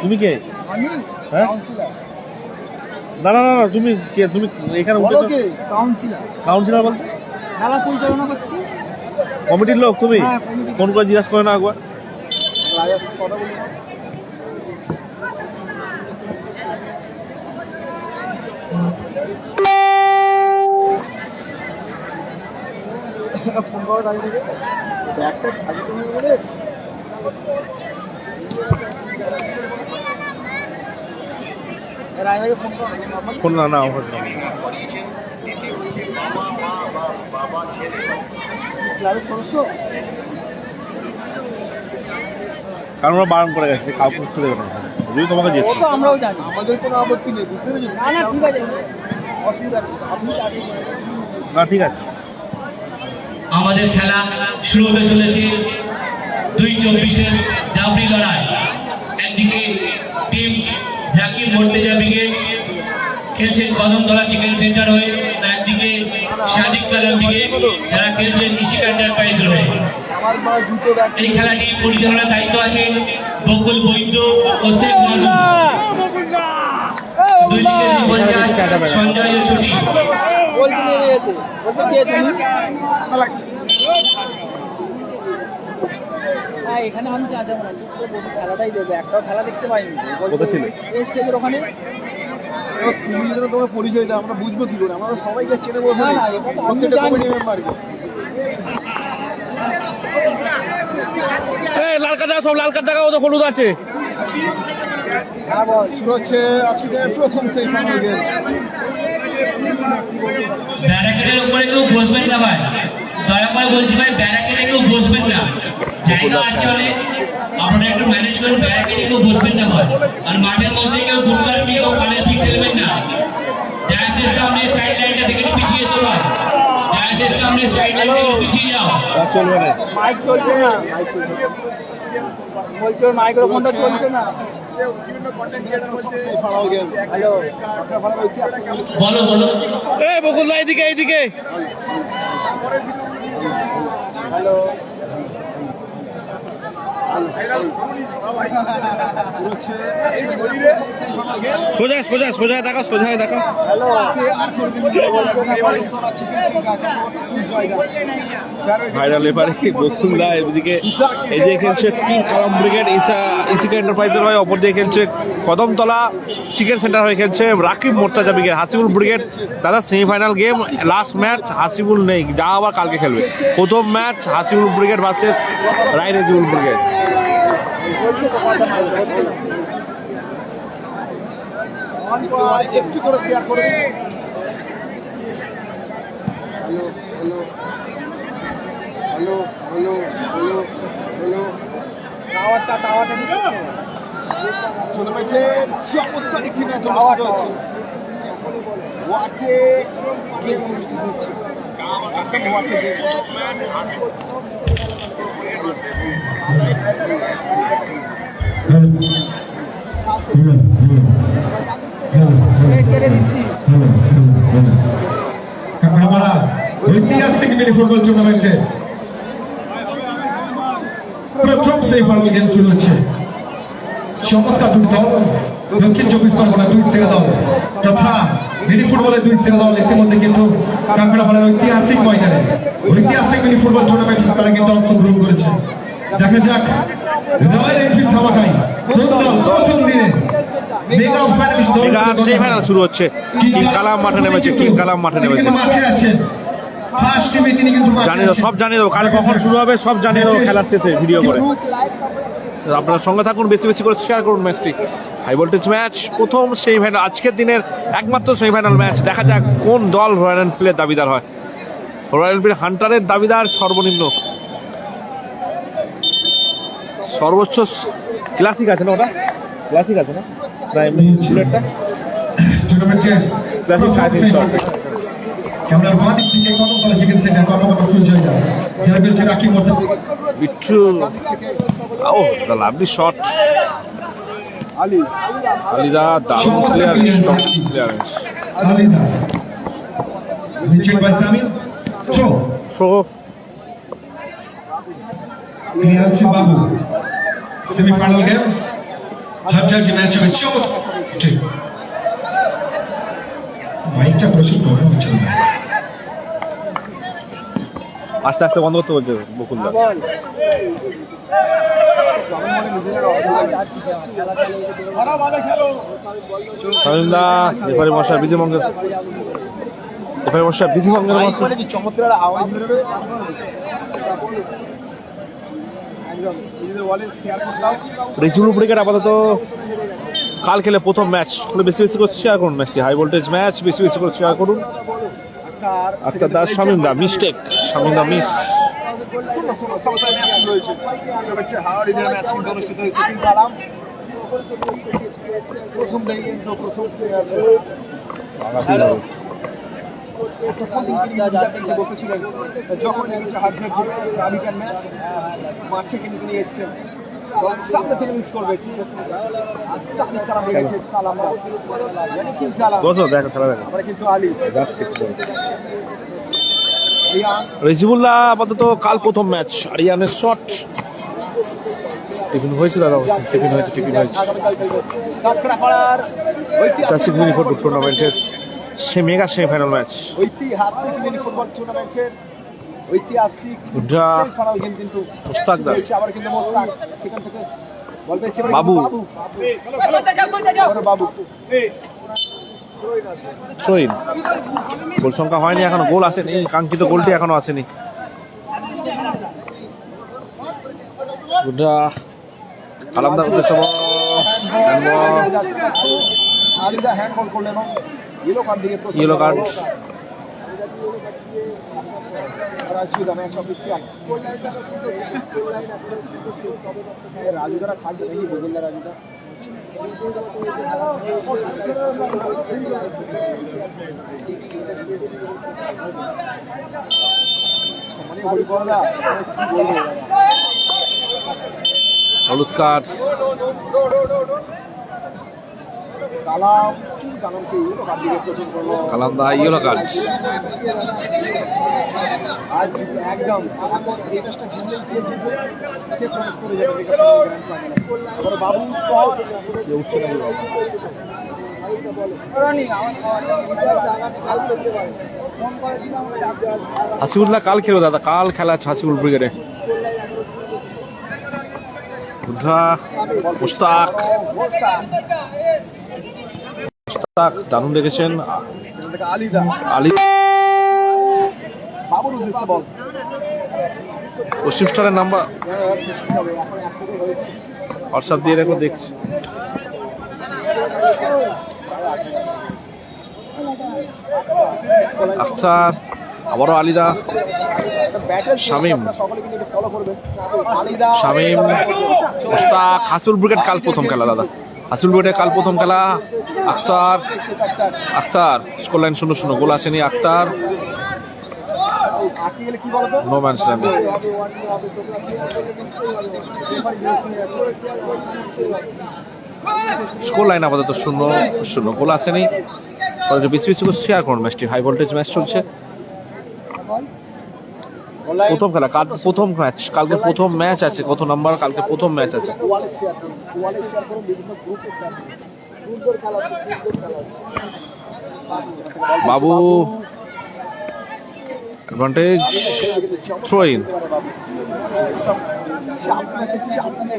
তুমি কে? হ্যাঁ না না না তুমি কে? তুমি এখানে কাউন্সিলর বলতে খেলা পরিচালনা করছি, কমিটির লোক তুমি? ফোন করে জিজ্ঞাসা করে না একবার? ফোন করা দাঁড়িয়ে থেকে ব্যাগটা থাকতে হয়ে গেলে ফোন না না সদস্য কারণ ওরা বারণ করে গেছে কাউকে উঠতে দেবে না, যদি তোমাকে জিজ্ঞেস করে। আমরাও জানি, আমাদের কোনো আপত্তি নেই, বুঝতে পেরেছি। না না ঠিক আছে, অসুবিধা নেই, আপনি না ঠিক আছে। আমাদের খেলা শুরু হতে চলেছে 2-24 ডাবলি লড়াই। একদিকে টিম জাকির মর্তেজা ব্রিগেড খেলছেন কদমতলা চিকেন সেন্টার হয়ে, একদিকে সাদিক কালাম ব্রিগেড যারা খেলছেন কৃষিকা এন্টারপ্রাইজ হয়ে। এই খেলাটি পরিচালনার দায়িত্ব আছে বকুল বৈদ্য ও শেখ নাজুম। দুই দিকের ইনচার্জ সঞ্জয় ও ছুটি। এখানে আমি যাবো না, চুপ করে বসে খেলাটাই দেবো, একটাও খেলা দেখতে পাইনি ওখানে। তুমি যদি তোমার পরিচয় দাও আমরা বুঝবো কি করে? আমরা সবাইকে চেনে বসে লাল কার্ড সব লাল কার্ড দেখাও, তো হলুদ আছে। প্রথম ব্যারাকেটের উপরে কেউ বসবেন না ভাই, দয়া করে বলছি ভাই, ব্যারাকেটে কেউ বসবেন না। জায়গা আছে অনেক, আপনারা একটু ম্যানেজ করেন, ব্যারাকেটে কেউ বসবেন না ভাই। আর মাঠের মধ্যে কেউ বুটকার নিয়ে ওখানে ঠিক খেলবেন না। ডায়াসের সামনে সাইড লাইনটা থেকে পিছিয়ে এসো ভাই, ডায়াসের সামনে সাইড লাইন থেকে পিছিয়ে যাও। চলবে না, মাইক চলছে না, বলছো মাইক্রোফোনটা চলছে না। বলো বলো। এই বকুল দা এইদিকে এইদিকে। হ্যালো সোজা সোজা সোজা দেখো, সোজা দেখো। ভাইরাল এবারে বকুল দা এদিকে এই যে খেলছে কিং কালাম ব্রিগেড ইসিকা এন্টারপ্রাইজের হয়ে, অপর দিকে খেলছে কদমতলা চিকেন সেন্টার হয়ে খেলছে রাকিব মোর্তাজা ব্রিগেড। হাসিবুল ব্রিগেড দাদা semifinal game, last match Hasibul নেই, যা আবার কালকে খেলবে। প্রথম ম্যাচ হাসিবুল ব্রিগেড ভার্সেস রায় রেজিবুল ব্রিগেড। একটু করে শেয়ার করে হ্যালো হ্যালো হ্যালো হ্যালো টাওয়ারটা টুর্নামেন্টের চমৎকার একটি ম্যাচ অনুষ্ঠিত হচ্ছে। ওয়াচে গেম অনুষ্ঠিত হচ্ছে, একদম ওয়াচে গেম। ঐতিহাসিক মিনি ফুটবল টুর্নামেন্টে প্রথম সেমিফাইনাল গেম শুরু হচ্ছে। চমৎকার দুই দল, দক্ষিণ 24 পরগনা দুই সেরা দল তথা মিনি ফুটবলের দুই সেরা দল ইতিমধ্যে কিন্তু কাঁকড়াপাড়ার ঐতিহাসিক ময়দানে ঐতিহাসিক মিনি ফুটবল টুর্নামেন্ট তারা কিন্তু অংশগ্রহণ করেছে। দেখা যাক রয়্যাল এনফিল্ড ধামাকাই কোন দল প্রথম দিনে মেগা সেমিফাইনাল শুরু হচ্ছে। কিং কালাম মাঠে নেমেছে, কিং কালাম মাঠে নেমেছে। মাঠে আছেন ফার্স্ট টিমে তিনি কিন্তু জানিয়ে দাও, সব জানিয়ে দাও, কাল কখন শুরু হবে সব জানিয়ে দাও খেলার শেষে ভিডিও করে। আপনারা সঙ্গে থাকুন, বেশি বেশি করে শেয়ার করুন ম্যাচটি। হাই ভোল্টেজ ম্যাচ, প্রথম সেমিফাইনাল, আজকের দিনের একমাত্র সেমিফাইনাল ম্যাচ। দেখা যাক কোন দল রয়্যাল এনফিল্ডের দাবিদার হয়। রয়্যাল এনফিল্ড হান্টারের দাবিদার সর্বনিম্ন, সর্বোচ্চ ক্লাসিক আছে না? ওটা ক্লাসিক আছে না? এমনি বুলেটটা ক্লাসিক 350। আমরা মাঠে থেকে কতগুলো চিকেন সেন্টার কতগুলো সুযোগ যায় যারা বলছে Rakib Mortaza Bittu. Oh the lovely shot, আলিদা দারুণ ক্লিয়ারেন্স। আলিদা নিচে বাই সামিন থ্রো থ্রো ক্লিয়ারেন্স বাবু সেমিফাইনাল গেম হাজার যে ম্যাচ হবে চোট ঠিক মাইকটা প্রচুর গরম হচ্ছে না আস্তে আস্তে বন্ধ করতে বলছে বকুলদা। শামীমদা রেফারি মশাই বিধিভঙ্গের মশাই চমৎকার আওয়াজ বেরোবে একদম নিজেদের ওয়ালে শেয়ার করলাম। রেজিবুল ব্রিগেড আপাতত কাল খেলে প্রথম ম্যাচ বেশি বেশি করে শেয়ার করুন ম্যাচটি হাই ভোল্টেজ ম্যাচ বেশি বেশি করে শেয়ার করুন। আচ্ছা দাস শামীমদা মিস্টেক শামীমদা মিস রয়েছে হাওড়িদের ম্যাচ কিন্তু অনুষ্ঠিত হয়েছে কিন্তু আলাম প্রথম দিকে কিন্তু প্রথম বসেছিলেন যখন চাবিকার ম্যাচ মাঠে কিন্তু তিনি এসছেন সামনে থেকে মিস করবে খারাপ হয়ে গেছে কালামরা দেখো খেলা দেখো আমরা কিন্তু আলী রেজিবুল্লাহ আপাতত কাল প্রথম ম্যাচ আরিয়ানের শট টিফিন হয়েছে দাদা টিফিন হয়েছে ক্লাসিক মিনি ফুটবল টুর্নামেন্টের মেগা সেমিফাইনাল ম্যাচ ঐতিহাসিক মিনি ফুটবল টুর্নামেন্টের ঐতিহাসিক ফাইনাল গেম কিন্তু মুস্তাকদার আবার কিন্তু মুস্তাক সেখান থেকে বল পেয়েছে বাবু বাবু থ্রোইন গোল সংখ্যা হয়নি এখনো গোল আসেনি কাঙ্ক্ষিত গোলটি এখনো আসেনি কালামদার উদ্দেশ্য আলিদা হ্যান্ডবল করলেন ইয়েলো কার্ড রাজুদারা থাকবে নাকি বদলদা রাজুদা হলুদ কার্ড কালামদা ইয়েলো কার্ড আজ একদম বাবু হাসিবুল্লাহ কাল খেলো দাদা কাল খেলা আছে হাসিবুল ব্রিগেডে মুস্তাক দারুণ দেখেছেন আলী পশ্চিম স্টারের নাম্বার হোয়াটসঅ্যাপ দিয়ে রেখো দেখছি আফতার আবারও আলিদা শামীম মুস্তাক হাসিবুল ব্রিগেড কাল প্রথম খেলা দাদা হাসিবুল ব্রিগেডের কাল প্রথম খেলা আখতার স্কোর লাইন 0-0 গোল আসেনি Akhtar no man's land score line আপাতত 0-0 গোল আসেনি বেশি বেশি করে শেয়ার করুন ম্যাচটি হাই ভোল্টেজ ম্যাচ চলছে প্রথম খেলা কাল প্রথম ম্যাচ কালকে প্রথম ম্যাচ আছে কত নাম্বার কালকে প্রথম ম্যাচ আছে বাবু অ্যাডভান্টেজ থ্রো ইন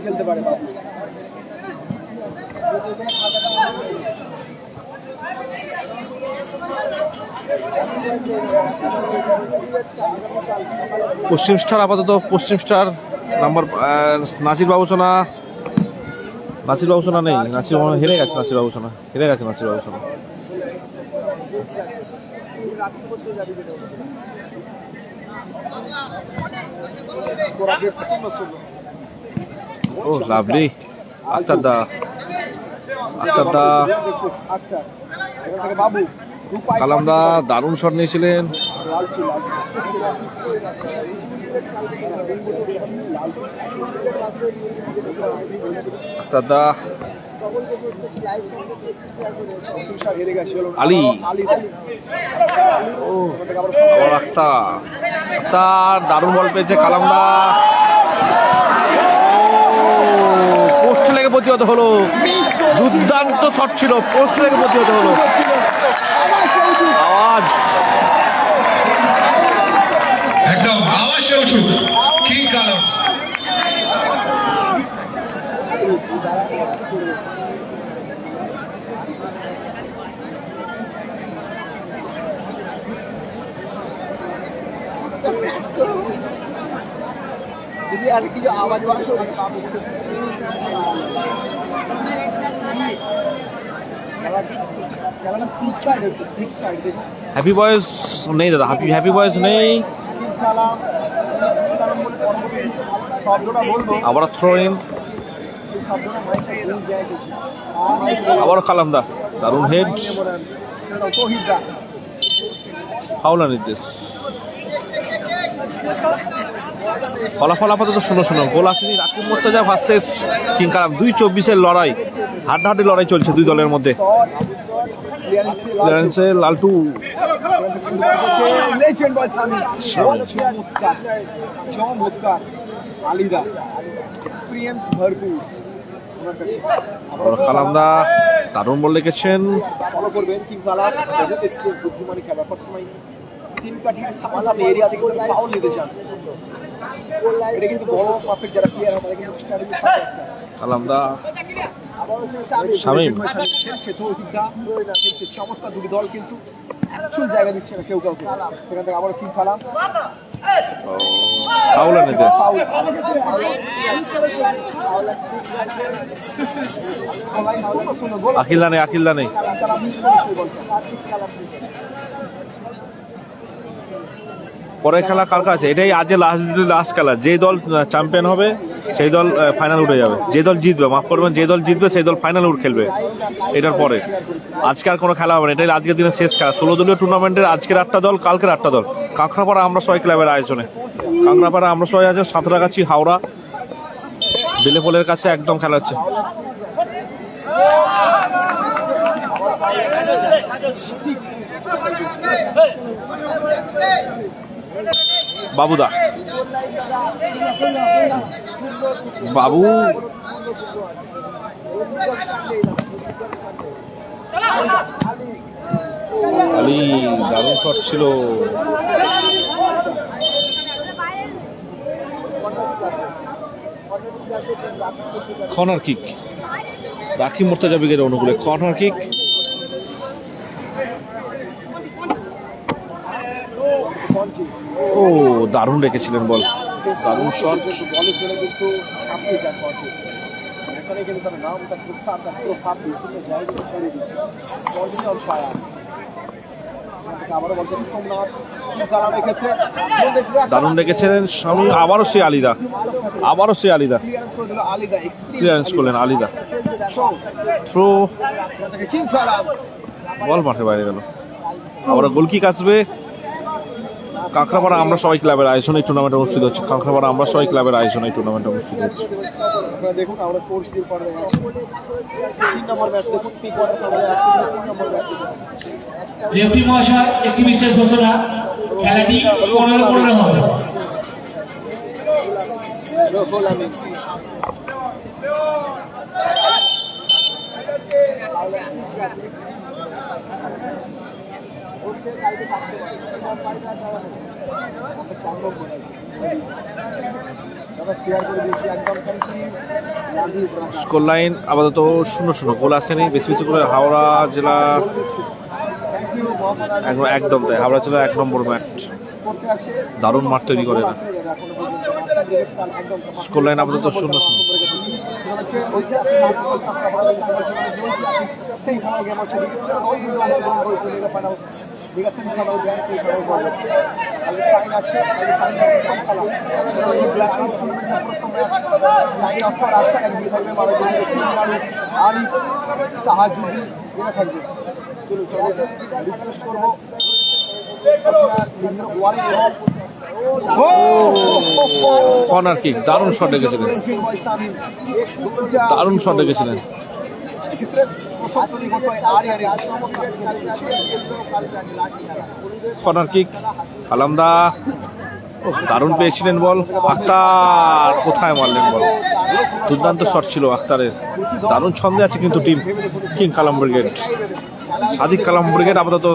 খেলতে পারে পশ্চিম স্টার আপাতত পশ্চিম স্টার নাম্বার নাসির বাবুসোনা নেই নাসির হেরে গেছে নাসির বাবুসোনা ও লাভলি আক্তার দা কালামদা দারুণ শট নিয়েছিলেন দাদা আলী আক্তার দারুণ বল পেয়েছে কালামদা প্রতিহত হলো, দুর্দান্ত শট ছিল, পোস্ট লেগে প্রতিহত হলো। আওয়াজ একদম আওয়াজে উঠুক কিং কালার। যদি আর কিছু আওয়াজ বার করে হ্যাপি বয়েস নেই দাদা, হ্যাপি বয়েস নেই। শব্দটা বলবো, আবার থ্রো ইন, সেই শব্দটা মাইকটা ভুল যায় কিছু। আবারও কালামদা, দারুণ হেড, তৌহিদা ফাউলা নির্দেশ। ফলাফল আপাতত 0-0। গোল আসেনি রাকিব মোর্তজা ভার্সেস কিং কালাম। 2-24 লড়াই, হাড্ডাহাড্ডি লড়াই চলছে দুই দলের মধ্যে। ক্লিয়ারেন্সে লালটু, লেজেন্ড বয় সামি, চমৎকার চমৎকার আলিদা, এক্সপিরিয়েন্স ভরপুর ওনার কাছে। আবার কালামদা দারুণ বল রেখেছেন। ফলো করবেন কিং কালাম, এক্সপিরিয়েন্স বুদ্ধিমানী খেলা সবসময় তিন কাঠির সামনাসামনি এরিয়া থেকে ফাউল নিতে চান। এটা কিন্তু বড় পারফেক্ট যারা প্লেয়ার আমাদের কিন্তু স্ট্র্যাটেজি কালামদা, শামীম খেলছে তৌহিদা, খেলছে চমৎকার দুটি দল কিন্তু অ্যাকচুয়াল জায়গা দিচ্ছে না কেউ কাউকে। সেখান থেকে আবার কিং কালাম ফাউলা নির্দেশ। আকিল দানে পরের খেলা কার কাছে? এটাই আজ লাস্ট খেলা। যে দল চ্যাম্পিয়ন হবে সেই দল ফাইনাল উঠে যাবে, যে দল জিতবে, মাফ করবেন, যে দল জিতবে সেই দল ফাইনাল খেলবে। এটার পরে আজকে আর কোনো খেলা হবে না, এটাই আজকের দিনের শেষ খেলা। 16 দলীয় টুর্নামেন্টের আজকের 8টা দল, কালকের 8টা দল। কাঁকড়াপাড়া আমরা সবাই ক্লাবের আয়োজনে, কাঁকড়াপাড়া আমরা সবাই আয়োজন, সাঁতরাগাছি হাওড়া বেলেপোলের কাছে একদম খেলা হচ্ছে। বাবুদা, বাবু আলী, দারুণ শট ছিল। কর্নার কিক, রাকিব মোর্তজা বিগের অনুকূলে কর্নার কিক। ও দারুণ রেখেছিলেন বল, দারুণ শট। বলের জন্য কিন্তু ছাপিয়ে যান পথে, এখানে কিন্তু তার নাম, তার প্রস্তাব, তার প্রভাব বিভিন্ন জায়গায় ছড়িয়ে দিচ্ছে। বলটি অন ফায়ার, আবারও বলতে সোমনাথ কালামের ক্ষেত্রে দারুণ রেখেছিলেন স্বামী। আবারও সে আলিদা, আবারও সে আলিদা ক্লিয়ারেন্স করে দিল আলিদা, ক্লিয়ারেন্স করলেন আলিদা। থ্রো, কিং কালাম বল মাঠে বাইরে গেল। আবার গোল কিক আসবে। কাঁকড়াপাড়া আমরা সবাই ক্লাবের আয়োজনে এই টুর্নামেন্ট অনুষ্ঠিত হচ্ছে। কাঁকড়াপাড়া আমরা সবাই ক্লাবের আয়োজনে এই টুর্নামেন্ট অনুষ্ঠিত হচ্ছে। আপনারা দেখুন, আমরা স্পোর্টস টিম পর্বে আছি। 3 নম্বর ম্যাচ দেখুন, প্রি কোয়ার্টার ফাইনালে আজকে 3 নম্বর ম্যাচ। রেফারি মহাশয় একটি বিশেষ ঘোষণা, খেলাটি 15-15 হবে। রফুল আমিন স্কোর লাইন আপাতত 0-0, গোল আসেনি। বেশি বেশি করে হাওড়া জেলা একদম তাই, হাওড়া জেলা 1 নম্বর ম্যাচ। দারুণ মাঠ তৈরি করে না। স্কোর লাইন আপাতত 0-0। কর্নার কিক, দারুণ শট রেখেছিলেন, দারুণ শট রেখেছিলেন। কর্নার কিক, কালামদা দারুণ পেয়েছিলেন বল, আক্তার কোথায় মারলেন বল, দুর্দান্ত শট ছিল আক্তারের। দারুণ ছন্দে আছে কিন্তু টিম কিং কালাম ব্রিগেড। সাদিক কালাম ব্রিগেড আপাতত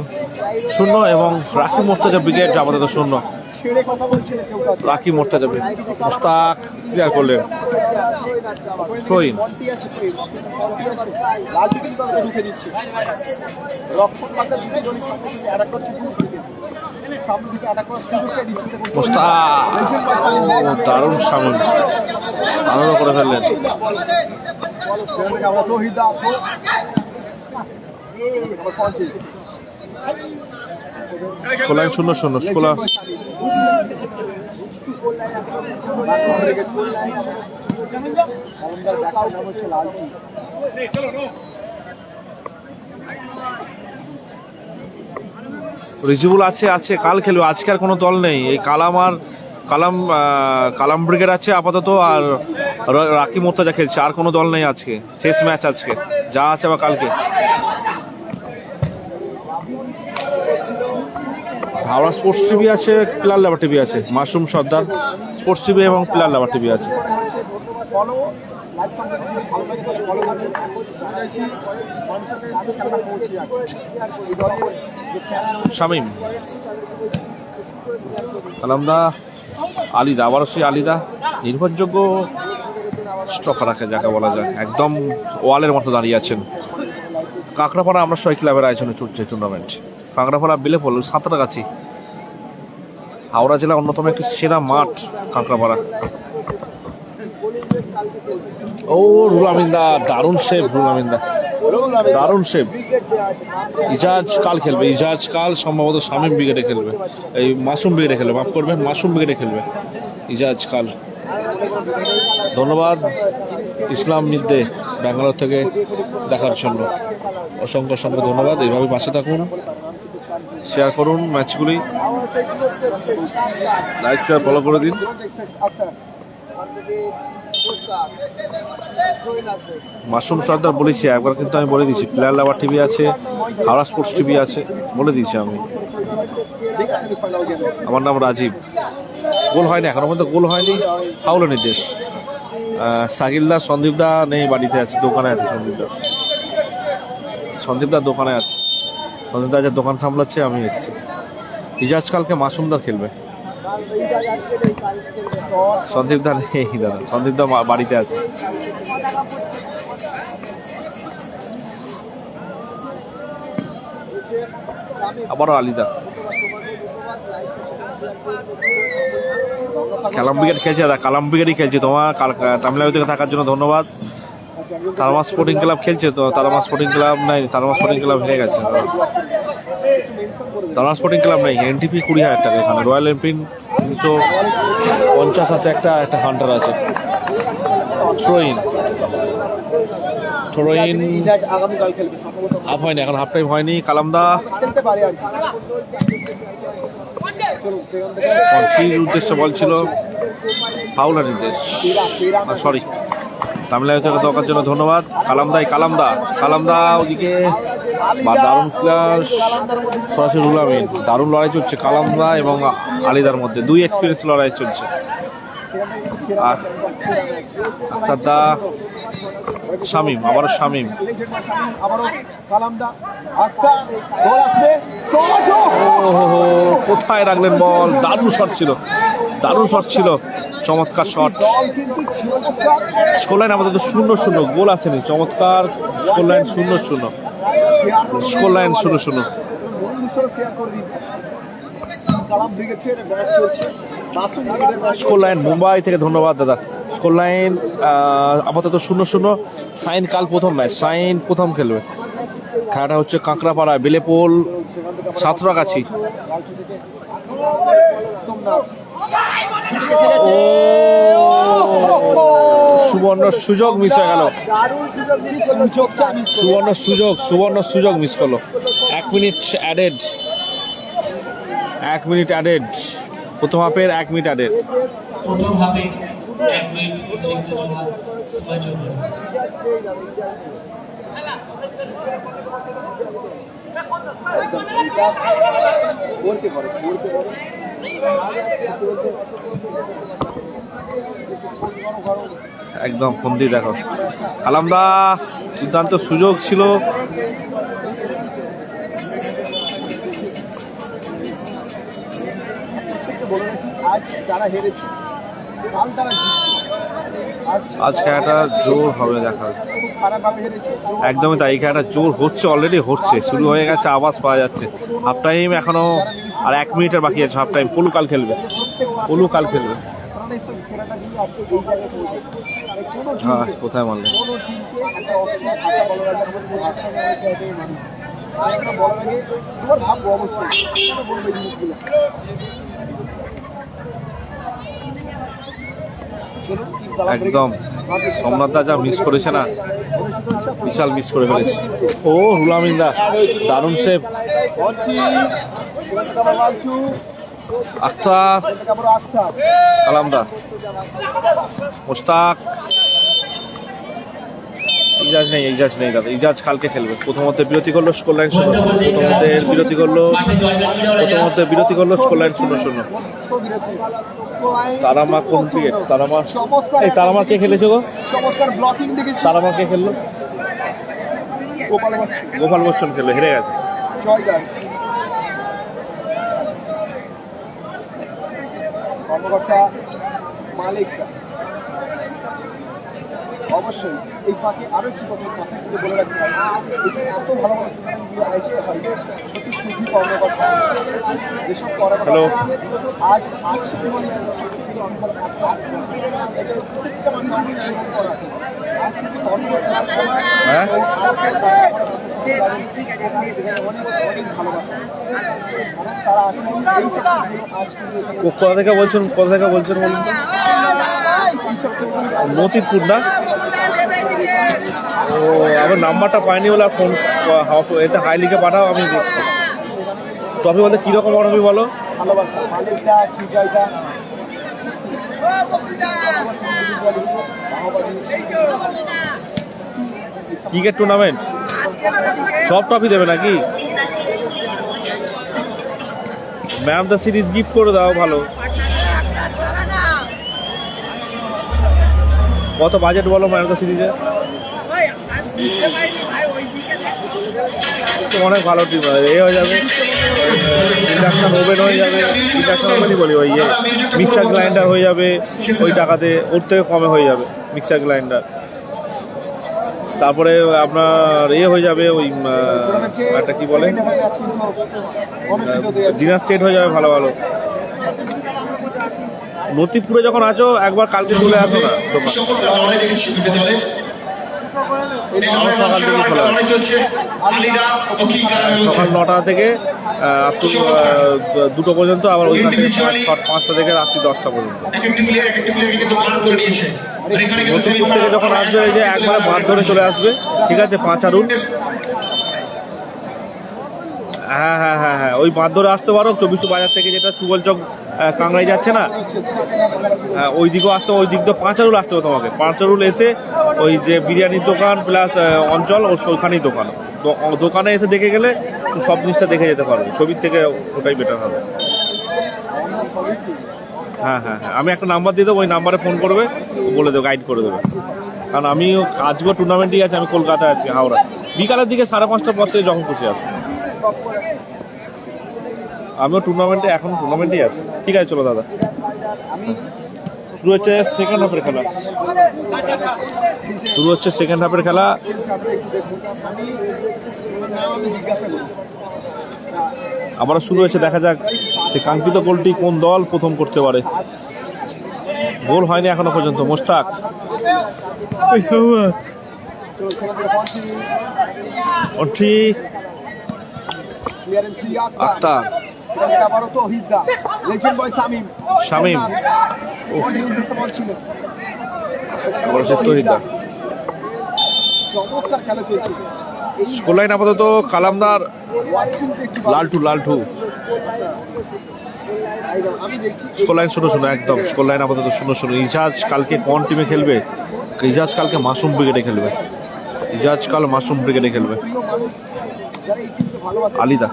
0 এবং রাকিব মোর্তাজা ব্রিগেড আপাতত 0। ছেড়ে কথা বলছে না কেউ কাউকে। রাকিব মোর্তাজা মুস্তাক ক্লিয়ার করলেন। Throw in. বলটি আছে, বলটি আছে। লালটু কিন্তু তাদেরকে ঢুকে দিচ্ছে। রক্ষণ পাল্টা দুটো জনই সামনে থেকে অ্যাটাক করছে দূর থেকে। সামনে থেকে অ্যাটাক করার সুযোগটা দিচ্ছে। মুস্তাক, ও দারুণ শামিম, দারুণ করে ফেললেন। সেখান থেকে আমরা রোহিত দা আবার পৌঁছে। স্কোরলাইন 0-0। স্কোলার রিজিবুল আছে কাল খেলবে, আজকে আর কোনো দল নেই। এই কালাম ব্রিগেড আছে আপাতত, আর রাকিব মোর্তাজা খেলছে, আর কোনো দল নেই আজকে। শেষ ম্যাচ আজকে, যা আছে আবার কালকে। হাওড়া স্পোর্টস টিভি আছে, প্লেয়ার লেবার টিভি আছে। মাসুম সর্দার স্পোর্টস টিভি এবং প্লেয়ার লেবার টিভি আছে। শামিম, কালামদা, আলিদা, আবারও সেই আলিদা নির্ভরযোগ্য স্টপার রাখে যাকে বলা যায়, একদম ওয়ালের মতো দাঁড়িয়ে আছেন। কাঁকড়াপাড়া আমরা সবাই ক্লাবের আয়োজনে চলছে টুর্নামেন্ট। কাঁকড়াপাড়া বিলেপোল সাঁতরাগাছি, হাওড়া জেলা অন্যতম একটি সেরা মাঠ কাঁকড়াপাড়া। ও রুল আমিন্দা, দারুণ সেভ রুল আমিন্দা, দারুণ সেভ। ইজাজ কাল খেলবে, ইজাজ কাল সম্ভবত শামিম ব্রিগেডে খেলবে, এই মাসুম ব্রিগেডে খেলবে, মাফ করবেন, মাসুম ব্রিগেডে খেলবে ইজাজ কাল। ধন্যবাদ ইসলাম মিদ্দে ব্যাঙ্গালোর থেকে দেখার জন্য, অসংখ্য ধন্যবাদ। এইভাবে পাশে থাকুন, শেয়ার করুন ম্যাচগুলি, লাইক শেয়ার ফলো করে দিন। মাসুম সর্দার বলেছি একবার, কিন্তু আমি বলে দিচ্ছি প্লেয়ার লেবার টিভি আছে, হাওড়া স্পোর্টস টিভি আছে, বলে দিয়েছি আমি। আমার নাম রাজীব। গোল হয়নি এখনো পর্যন্ত, গোল হয়নি, ফাউলের নির্দেশ। সাকিলদা, সন্দীপদা নেই, বাড়িতে আছে, দোকানে আছে। সন্দীপদার দোকানে আছে, সন্দীপদা যে দোকান সামলাচ্ছে, আমি এসেছি। ইজাজ কালকে মাসুমদার খেলবে, সন্দীপদা নেই দাদা, সন্দীপদা বাড়িতে আছে। আবারও আলিদা, কালাম ব্রিগেড খেলছে দাদা, কালাম ব্রিগেডই খেলছে। তোমার তামিলনাড়ু থেকে থাকার জন্য ধন্যবাদ। তারামা স্পোর্টিং ক্লাব খেলছে তো, তারামা স্পোর্টিং ক্লাব নাই, তারামা স্পোর্টিং ক্লাব হেরে গেছে। তারামা স্পোর্টিং ক্লাব নেই, এনটিপি 20,000 টাকা এখানে, রয়্যাল এনফিল্ড 350 আছে, একটা হান্টার আছে। থ্রোইন হাফ হয়নি এখন, হাফ টাইম হয়নি। কালামদা পঞ্চির উদ্দেশ্যে বলছিল, ফাউলের নির্দেশ, সরি। তামিলনাড়ু থেকে দেখার জন্য ধন্যবাদ। কালামদা ওদিকে দারুণ প্লেয়ার, সরাসরি রুল আমিন, দারুণ লড়াই চলছে কালামদা এবং আলিদার মধ্যে, দুই এক্সপিরিয়েন্স লড়াই চলছে। আর আক্তারদা, শামিম, আবারও শামিম, কোথায় রাখলেন বল, দারুণ শট ছিল, চমৎকার শট। স্কোরলাইন আমাদের 0-0, গোল আসেনি, চমৎকার স্কোরলাইন 0-0, স্কোরলাইন 0-0। স্কোরলাইন মুম্বাই থেকে ধন্যবাদ দাদা। স্কোরলাইন আপাতত 0-0। সাইন কাল প্রথম ম্যাচ, সাইন প্রথম খেলবে। খেলাটা হচ্ছে কাঁকড়াপাড়া, বিলেপোল সাঁতরাগাছি। ও সুবর্ণ সুযোগ মিস হয়ে গেল, সুবর্ণ সুযোগ মিস করলো। 1 মিনিট অ্যাডেড, প্রথম হাফের 1 মিনিট অ্যাডেড। প্রথম হাফে 1 মিনিট অতিরিক্ত সময় যোগ হলো। একদম ফন্দি দেখো কালামদা দুর্দান্ত সুযোগ ছিল আজ যারা হেরেছে কাল তারা আজ খেলাটা জোর হবে দেখা খারাপভাবে হেরেছে একদমই তাই এই খেলাটা জোর হচ্ছে অলরেডি হচ্ছে শুরু হয়ে গেছে আওয়াজ পাওয়া যাচ্ছে হাফ টাইম এখনো আর 1 মিনিটের বাকি আছে হাফ টাইম পলু কাল খেলবে হ্যাঁ কোথায় মারলে একদম সোমনাথ দা যা মিস করেছে না বিশাল মিস করে ফেলেছে ও রুলামিন্দা দারুণ সেভ আখতার কালামদা মোস্তাক ইজাজ নেই দাদা ইজাজ কালকে খেলবে প্রথমত বিরতি করলো স্কোর লাইন 0-0 প্রথমত বিরতি করলো স্কোর লাইন 0-0 তারামা কোন ক্রিকেট তারামা কে খেলেছে গো তারামা কে খেললো গোপাল বচ্চন খেললো হেরে গেছে কর্মকর্তা মালিক অবশ্যই এই ফাঁকে আরো একটি কথা কিছু বলে রাখতে হয় এই যে এত ভালো ভালো টুর্নামেন্টগুলো আয়োজিত হয় সত্যি সুধী কর্মকর্তা যেসব কর্মকর্তা আজ কোথা থেকে বলছেন বলুন মতিপুর না ও আমার নাম্বারটা পাইনি বলে ফোন এতে হাই লিখে পাঠাও আমি দেখছি টপি বলতে কিরকম টপি বলো ভালোবাসা মালিকটা সুজয়টা ক্রিকেট টুর্নামেন্ট সব ট্রফি দেবে নাকি man of the series gift করে দাও ভালো কত বাজেট বলো ম্যান অফ দ্য সিরিজে অনেক ভালো টিম এ হয়ে যাবে ইন্ডাকশন ওভেন হয়ে যাবে ইন্ডাকশন ওভেনই বলি ওই মিক্সার গ্রাইন্ডার হয়ে যাবে ওই টাকাতে ওর থেকে কমে হয়ে যাবে মিক্সার গ্রাইন্ডার তারপরে আপনার হয়ে যাবে ওই একটা কি বলে ডিনার সেট হয়ে যাবে ভালো ভালো মতিপুরে যখন আছো একবার কালকে চলে আসো না সকাল 9টা থেকে 2টো পর্যন্ত আবার ওইখান থেকে 5টা থেকে রাত্রি 10টা পর্যন্ত মতিপুর থেকে যখন আসবে যে একবার বাঁধ ধরে চলে আসবে ঠিক আছে পাঁচারুল হ্যাঁ ওই বাঁধ ধরে আসতে পারো 24 বাজার থেকে যেটা সুবল চক কাংড়াই যাচ্ছে না ওই দিকেও আসতে ওই দিক তো পাঁচারুল আসতে হবে তোমাকে পাঁচারুল এসে ওই যে বিরিয়ানির দোকান প্লাস অঞ্চল ওইখানেই দোকান দোকানে এসে দেখে গেলে সব জিনিসটা দেখে যেতে পারবে ছবির থেকে ওটাই বেটার হবে হ্যাঁ আমি একটা নাম্বার দিয়ে দেবো ওই নাম্বারে ফোন করবে বলে দেবো গাইড করে দেবে কারণ আমি আজকেও টুর্নামেন্টই আছে আমি কলকাতায় আছি হাওড়া বিকালের দিকে 5:30টার পর থেকে যখন খুশি আসবো আমিও টুর্নামেন্টেই আছি ঠিক আছে চলো দাদা শুরু হচ্ছে সেকেন্ড হাফের খেলা আবার শুরু হয়েছে দেখা যাক সে কাঙ্ক্ষিত গোলটি কোন দল প্রথম করতে পারে গোল হয়নি এখনো পর্যন্ত মোস্তাক আক্তার শামিম স্কোর লাইন আপাতত কালামদার লালটু স্কোর লাইন 0-0 একদম স্কোর লাইন আপাতত 0-0 ইজাজ কালকে কোন টিমে খেলবে ইজাজ কালকে মাশরুম ব্রিগেডে খেলবে আলিদা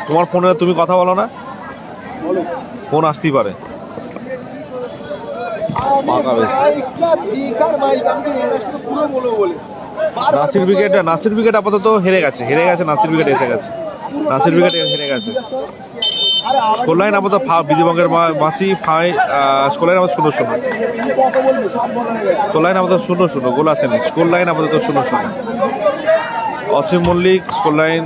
তোমার ফোনে তুমি কথা বলো না, বলো ফোন আসতেই পারে। পাকা বেশ। মাইকটা বেকার মাইক, আমি তো ইন্ডাস্ট্রি পুরো বলবো বলে নাসির উইকেট আপাতত হেরে গেছে নাসির উইকেট এসে গেছে, নাসির উইকেট হেরে গেছে। স্কোর লাইন আপাতত বিধিবঙ্গের মাসি স্কোর লাইন আপাতত 0-0, কত বলবো সব বলা হয়ে গেছে। স্কোর লাইন আপাতত 0-0, গোল আসেনি। স্কোর লাইন আপাতত 0-0। অসীম মল্লিক স্কোর লাইন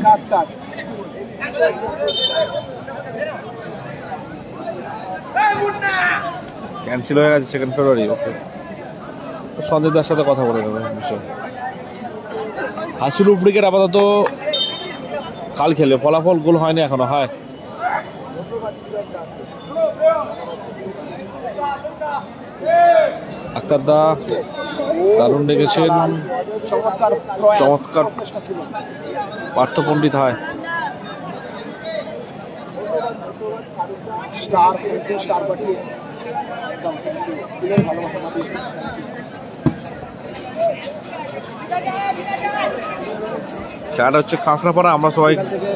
কাট কাট ক্যান্সেল হয়ে গেছে 2 ফেব্রুয়ারি। ওকে, সন্দীপদার সাথে কথা বলে নেবে বিষয়। হাসিল উইকেট আপাতত কাল খেলে, ফলাফল গোল হয়নি এখনো। হয় আক্তার দা দারুণ ডেকেছেন, চমৎকার প্রয়াস, চমৎকার চেষ্টা ছিল। পার্থ পণ্ডিত। হয় স্টার স্টার পাঠিয়ে একদম দিলের ভালোবাসা পাঠিয়ে খেলাটা হচ্ছে কাঁকড়াপাড়া। আমরা সবাই এখান থেকে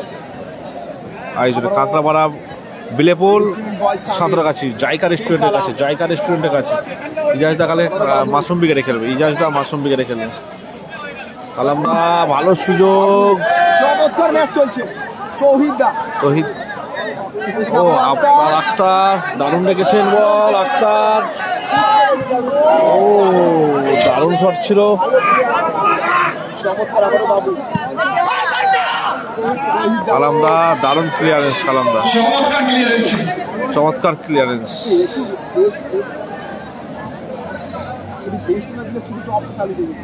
আয়োজন কাঁকড়াপাড়া বিলেপুল সাঁতরাগাছি জাইকা রেস্টুরেন্টের কাছে। ইজাজদা কালে মাসুম বিকেটে খেলবে, মাসুম বিকেটে খেলবে। কালামদা ভালো সুযোগ, চমৎকার ম্যাচ চলছে। তহিদ ও আক্তার দারুণ ডেকেছেন বল। আক্তার ও দারুণ শট ছিল। চমৎকার আবারও বাবু। কালামদা দারুণ ক্লিয়ারেন্স, কালামদা চমৎকার ক্লিয়ারেন্স। চমৎকার ক্লিয়ারেন্স। শুধু টপ খালি দেবে।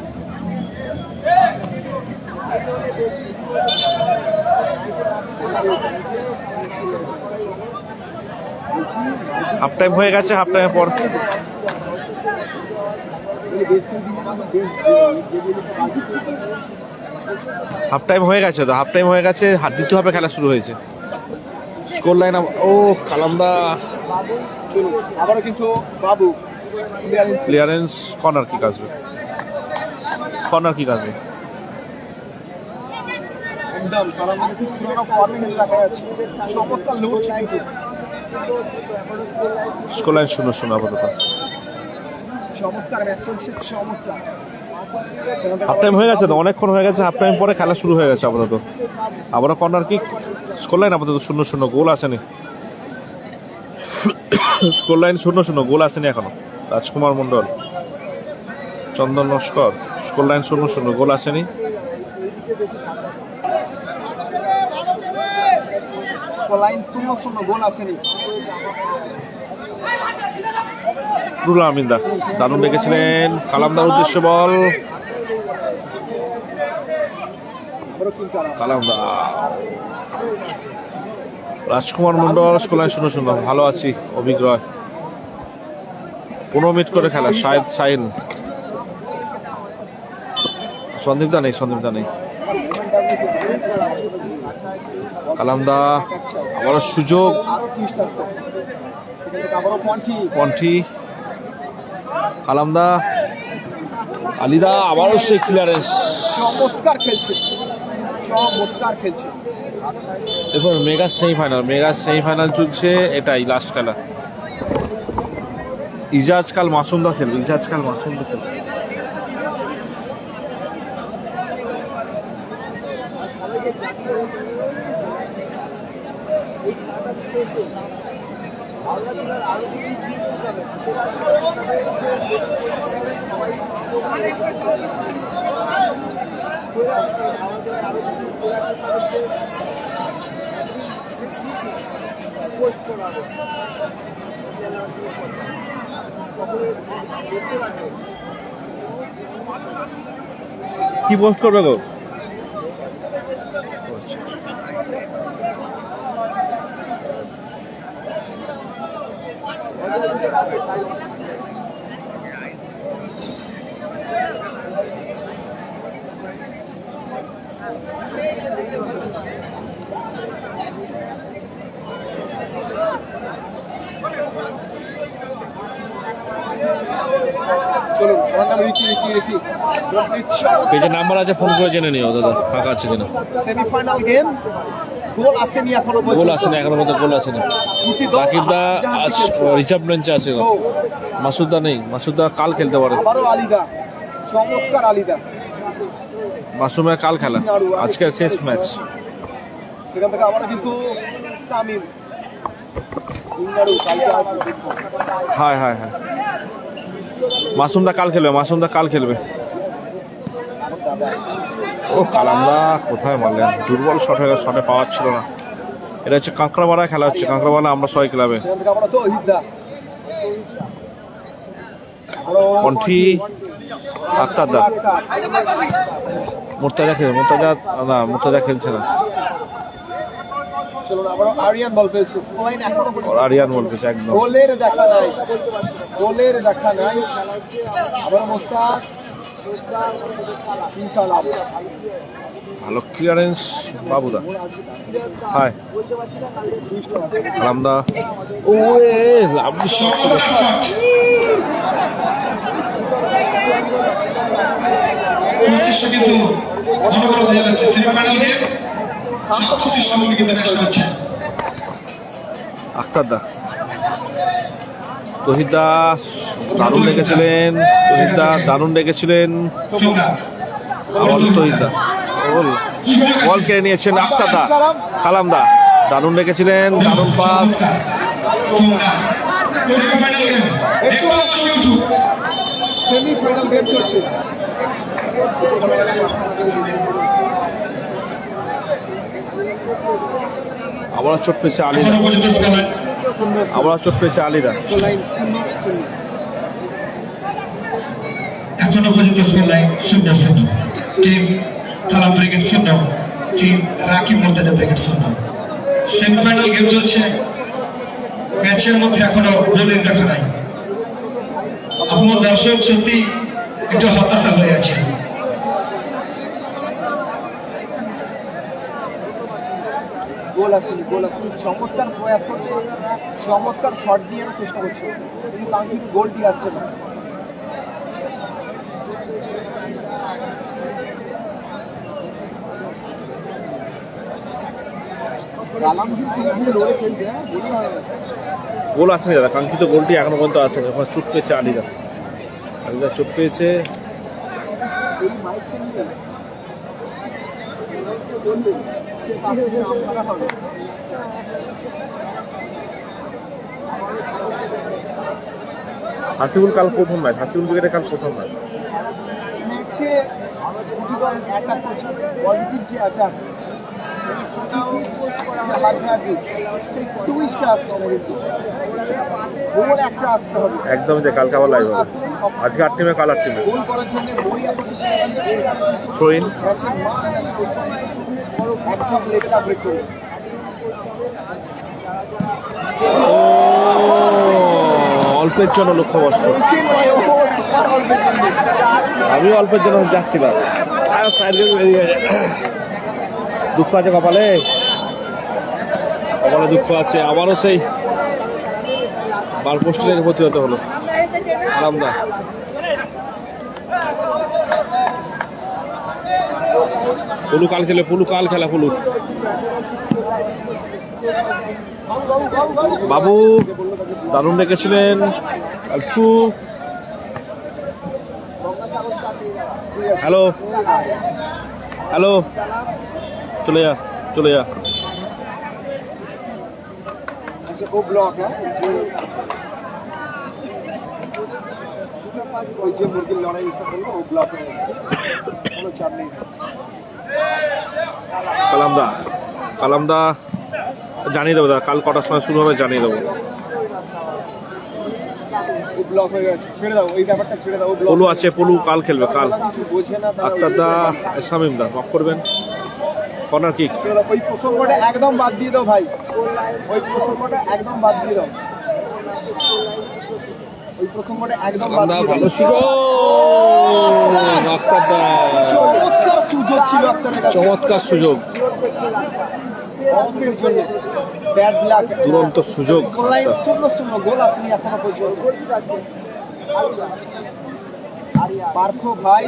হাফ টাইম হয়ে গেছে, হাফ টাইমের পর হাফ টাইম হয়ে গেছে তো, হাফ টাইম হয়ে গেছে, দ্বিতীয় হাফে খেলা শুরু হয়েছে। স্কোর লাইন ও কালামদা আবারও কিন্তু বাবু ক্লিয়ারেন্স। কর্নার কিক আসবে, কর্নার কিক আসবে। একদম পুরোনো ফর্মে মিলে রাখা যাচ্ছে। চমৎকার লোড কিন্তু স্কোর লাইন 0-0 আপাতত। চমৎকার ম্যাচ চলছে, চমৎকার। হাফ টাইম হয়ে গেছে তো, অনেকক্ষণ হয়ে গেছে। হাফ টাইম পরে খেলা শুরু হয়ে গেছে আপাতত। আবারও কর্নার কিক। স্কোর লাইন আপাতত 0-0, গোল আসেনি। স্কোর লাইন 0-0, গোল আসেনি এখনো। রাজকুমার মন্ডল, চন্দন নস্কর স্কোর লাইন 0-0, গোল আসেনি। লাইন 0-0, গোল আসেনি। রুল আমিনদা দারুণ ডেকেছিলেন। কালামদার উদ্দেশ্যে বল। কালামদা রাজকুমার মন্ডল স্কোর লাইন 0-0, ভালো আছি। অভিজ্ঞ 15 মিনিট করে খেলা। শাহেদ সাইন, সন্দীপদা নেই, কালামদা আবারও সুযোগ। পন্টি, কালামদা, আলিদা আবারও সেই ক্লিয়ারেন্স। চমৎকার খেলছে। এরপর মেগা সেমিফাইনাল চলছে। এটাই লাস্ট খেলা। ইজাজ কাল মাসুমদা খেলবে। কি পোস্ট করবে গো? চলুন আমার নাম রিকি পেজে নাম্বার আছে, ফোন করে জেনে নিও দাদা ফাঁকা আছে কিনা। সেমিফাইনাল গেম, গোল আসেনি এখনো গোল পর্যন্ত। আসেনি এখনো পর্যন্ত, গোল আসেনি। দুটি দল রাকিবদা আট আজ পিছিয়ে। রিজার্ভ বেঞ্চে আছে, মাসুদদা নেই, মাসুদদা কাল খেলতে পারে। আবারও আলিদা, চমৎকার আলিদা, মাসুমের কাল খেলা, আজকের শেষ ম্যাচ। সেখান থেকে আবারও কিন্তু সামিম ইংলাড়ু কালকে আসবে, দেখবো। হ্যাঁ হ্যাঁ হ্যাঁ, মাসুমদা কাল খেলবে, মাসুমদা কাল খেলবে। ও কালামদা কোথায় মারলেন, দুর্বল শট হয়ে গেল, শটে পাওয়ার ছিল না। এটা হচ্ছে কাঁকড়াপাড়া খেলা হচ্ছে, কাঁকড়াপাড়া আমরা সবাই ক্লাবে। সেখান থেকে আবারও তৌহিদদা, কণ্ঠি আক্তারদা, মোর্তাজা খেলে, মোর্তাজা খেলছে না, চলুন আবারও আরিয়ান বল পেয়েছে, স্কোরলাইন এখনো পর্যন্ত ওর আরিয়ান বলতেছে একদম। গোলের দেখা নাই, গোলের দেখা নাই। আবারও মোস্তাক, ইনশাআল্লাহ ভালো ক্লিয়ারেন্স বাবুদা। হাই কালামদা, ওরে লাভলি শট ছিল। পঁচিশটা কিন্তু অনবরত হয়ে যাচ্ছে সেমিফাইনাল গেম, 25টা মধ্যে কিন্তু শেষ হচ্ছে। আক্তারদা, তহিদা দারুণ লেগেছিলেন, তহিদা দারুণ লেগেছিলেন। সোমনাথ, আবার তহিদা বল কেড়ে নিয়েছেন আক্তারদা, কালামদা দারুণ লেগেছিলেন, দারুণ পাস। সোমনাথ, সেমিফাইনাল গেম, একটু অবশ্যই উঠুক। সেমিফাইনাল গেম চলছে। আবার চোট পেয়েছে আলিদা, এখনো পর্যন্ত স্কোরলাইন আবার চোট পেয়েছে আলিদা। স্কোরলাইন 0-0। এখনো পর্যন্ত scoreline 0-0। Team Kalam brigade 0, team Rakib Mortaza brigade 0। Semifinal game চলছে, ম্যাচের মধ্যে এখনো গোলের দেখা নাই। আপনার দর্শক সত্যি একটু হতাশা হয়ে আছে। গোল আসেনি, গোল আসেনি। চমৎকার প্রয়াস করছে, চমৎকার শট দিয়ে চেষ্টা করছে, কিন্তু কাঙ্ক্ষিত গোলটি আসছে না। কালাম কিন্তু এখানে লড়ে খেলছে, হ্যাঁ গোলই হয় না। গোল আসেনি দাদা, কাঙ্ক্ষিত গোলটি এখনো পর্যন্ত আসেনি। ওখানে চোট পেয়েছে আলিদা, আলিদা চোট পেয়েছে। এই মাইককে নিয়ে বললে যে পাশে যে নাম করা হবে। হাসিবুল কাল প্রথম ম্যাচ, হাসিবুল ক্রিকেটে কাল প্রথম ম্যাচ। ম্যাচে দুটি দল অ্যাটাক করছে, পজিটিভ যে অ্যাটাক, সেই টুইস্টটা আসছে না, কিন্তু গোল একটা আসতে হবে। একদম যে কালকে আবার লাইভ হবে, আজকে 8 টিমে, কাল 8 টিমে। গোল করার জন্য মরিয়া থ্রো ইন, ম্যাচের বড় একটা লেগটা ব্রেক করে। অল্পের জন্য লক্ষ্যবস্ত। বলছেন ভাই, ও তোমার অল্পের জন্য। আমি অল্পের জন্য যাচ্ছিলাম, সাইড বেরিয়ে গেছে। দুঃখ আছে কপালে, কপালে দুঃখ আছে। আবারও সেই বার পোস্ট লেগে প্রতিহত হলো আরামদা। পুলু কাল খেলে, পুলু কাল খেলা, পুলু বাবু দারুণ রেখেছিলেন। আলফু, হ্যালো হ্যালো, চলে যা চলে যা। আচ্ছা, ও ব্লক, হ্যাঁ ওই যে মুরগির লড়াই করলো, ও ব্লক হয়ে গেছে, কোনো চাপ নেই। কালামদা, কালামদা জানিয়ে দেবো দাদা, কাল কটার সময় শুরু হবে জানিয়ে দেবো। ও ব্লক হয়ে গেছে, ছেড়ে দাও ওই ব্যাপারটা, ছেড়ে দাও। ও ব্লক পলু আছে, পলু কাল খেলবে কাল। কিছু বোঝে না তারা, আক্তারদা, শামিমদা মাফ করবেন। কর্নার কিক, ছেড়ে দাও, ওই প্রসঙ্গটা একদম বাদ দিয়ে দাও ভাই, ওই প্রসঙ্গটা একদম বাদ দিয়ে দাও, ওই প্রসঙ্গটা একদম বাদ কালামদা দিয়ে ভালো দাও। সুযোগ, আক্তারদা চমৎকার সুযোগ ছিল আক্তারের কাছে, চমৎকার সুযোগ, অফের জন্য ব্যাড লাক। দুরন্ত সুযোগ। গোল লাইন 0-0, গোল আসেনি এখনো পর্যন্ত। পার্থ ভাই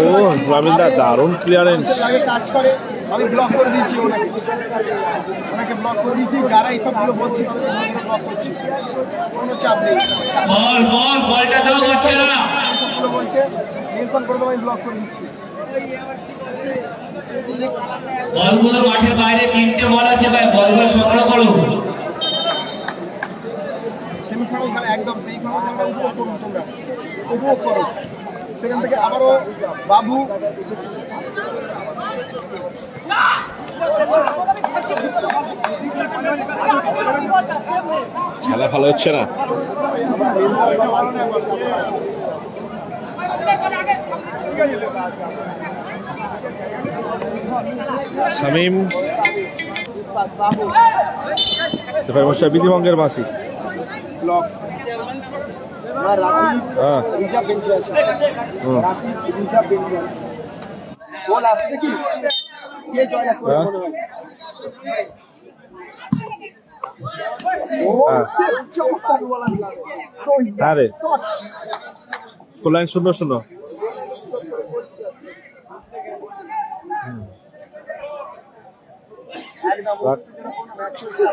ও রবীন্দ্র দারুণ ক্লিয়ারেন্স। আগে কাজ করে, আমি ব্লক করে দিয়েছি ওনাকে ব্লক করে দিয়েছি। যারা এইসবগুলো বলছে তাদেরকে ব্লক করছি, কোনো চাপ নেই। বলটা দেওয়া হচ্ছে না। এইসবগুলো বলছে মেনশন করে দেবো, আমি ব্লক করে দিচ্ছি। বলগুলো মাঠের বাইরে 3টে বল আছে ভাই, বলগুলো সংগ্রহ করো। সেমিফাইনাল খেলা একদম সেই ফাইনাল খেলাটা উপভোগ করুন, তোমরা উপভোগ করো। সেখান থেকে আবারও বাবু খেলা ভালো হচ্ছে না। শামীম এবার অবশ্যই বিধিভঙ্গের মাসি ব্লক না, রাকিব হ্যাঁ রিজার্ভ বেঞ্চে আছে, রাকিব রিজার্ভ বেঞ্চে আছে। গোল আসবে কি, কে জয় করে হ্যাঁ। মনে হয়? ও হ্যাঁ। চমৎকার বলা হ্যাঁ রে, স্কোর লাইন 0-0। একদম রাখ। ম্যাচ চলছে,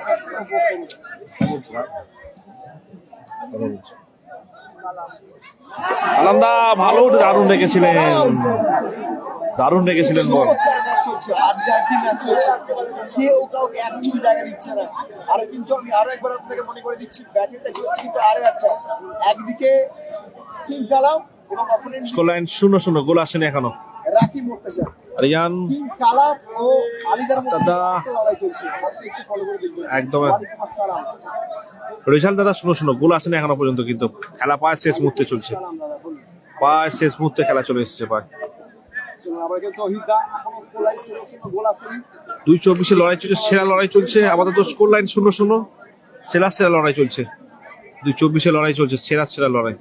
আলান্দা ভালো, দারুণ রেখেছিলেন, দারুণ রেখেছিলেন বল। চমৎকার ম্যাচ চলছে, আড্ডাআড্ডি ম্যাচ চলছে, কেউ কাউকে একটু জায়গা দিচ্ছে না। আর কিন্তু আমি আরো একবার আপনাকে মনে করে দিচ্ছি, ব্যাটিংটা চলছে কিন্তু আরো একটা, একদিকে কিং কালাম এবং অপোনেন্ট স্কোর লাইন 0-0, গোল আসেনি এখনো। রাকিব মুর্তজা। রিয়ান কিং কালাম ও আলিদার মধ্যে দাদা। লড়াই চলছে, আপনি একটু ফলো করে দেখবেন। একদম। ওয়ালাইকুম আসসালাম। রেজাল্ট দাদা 0-0, গোল আসেনি এখনো পর্যন্ত, কিন্তু খেলা পায় শেষ মুহূর্তে চলছে, সালাম দাদা, বলুন। পায় শেষ মুহূর্তে খেলা চলে এসেছে পায়। চলুন আবার কিন্তু তহিদা এখনো ফুল লাইন গোল আসেনি। 2-24 লড়াই চলছে, সেরা লড়াই চলছে আপাতত। স্কোর লাইন 0-0, সেরা লড়াই চলছে। 2-24 লড়াই চলছে, সেরা লড়াই।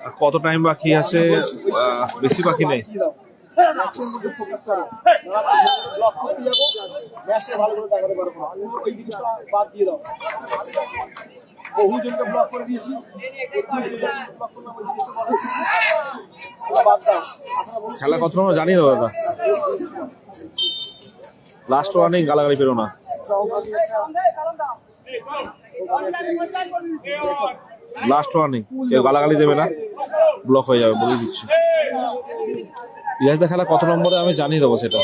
আর কত টাইম বাকি আছে? বেশি বাকি নেই। ম্যাচের মধ্যে ফোকাস করো, ব্লক করতে যাবো, ম্যাচটা ভালো করে দেখাতে পারবো না, ওই জিনিসটা বাদ দিয়ে দাও। বহুজনকে ব্লক করে দিয়েছি, ব্লক করলাম, ওই জিনিসটা বাদ দাও। খেলা কত নম্বর জানি না দাদা, লাস্ট ওয়ার্নিং, গালাগালি পেরো না। লাস্ট ওয়ার্নিং, কেউ গালাগালি দেবে না, ব্লক হয়ে যাবে, বলে দিচ্ছি। ইরাজদা খেলা কত নম্বরে আমি জানিয়ে দেবো সেটা।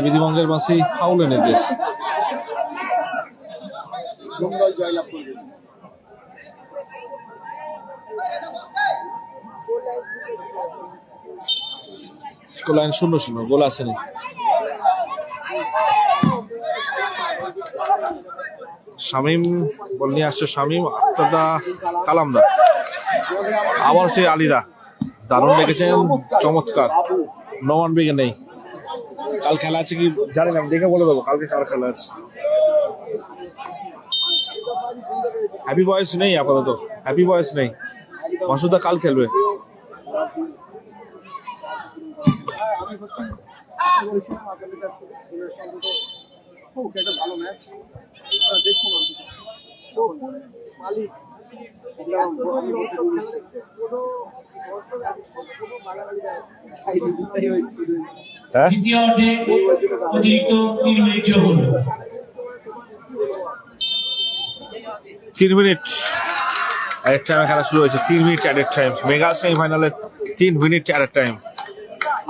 বিধিভঙ্গের মাসি ফাউল এনে দেশ। জয়লাভ করবে। স্কোর লাইন 0-0, গোল আসেনি। শামীম বল নিয়ে আসছে, শামীম, আফতাবদা, কালামদা, আবার সে আলিদা, দারুণ রেখেছেন, চমৎকার। নমান বেগে নেই, কাল খেলা আছে কি জানি না, দেখে বলে দেবো কালকে কার খেলা আছে। হ্যাপি বয়েস নেই আপাতত, হ্যাপি বয়েস নেই, মাসুদা কাল খেলবে। আমি সত্যি বলেছিলাম আপনাদের কাছ থেকে খুব একটা ভালো ম্যাচ দেখুন। শকুন মালিক দ্বিতীয় অর্ধে অতিরিক্ত 3 মিনিট যোগ হলো। 3 মিনিট অ্যাডেড টাইমে খেলা শুরু হয়েছে। 3 মিনিট অ্যাডেড টাইম, মেগা সেমিফাইনালে 3 মিনিট অ্যাডেড টাইম।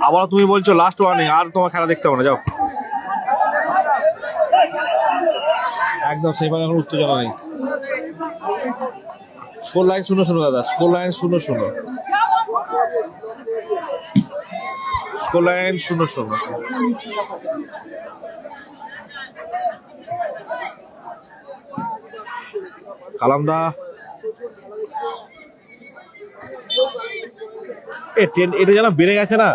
আবার তুমি বলছো লাস্ট ওয়ার্নিং, আর তোমার খেলা দেখতে হবে না, যাও। একদম সেমিফাইনাল, কোনো উত্তেজনা নেই। স্কোর লাইন 0-0 দাদা, স্কোর লাইন 0-0, স্কোর লাইন 0-0। কালামদা এটা যেন বেড়ে গেছে না,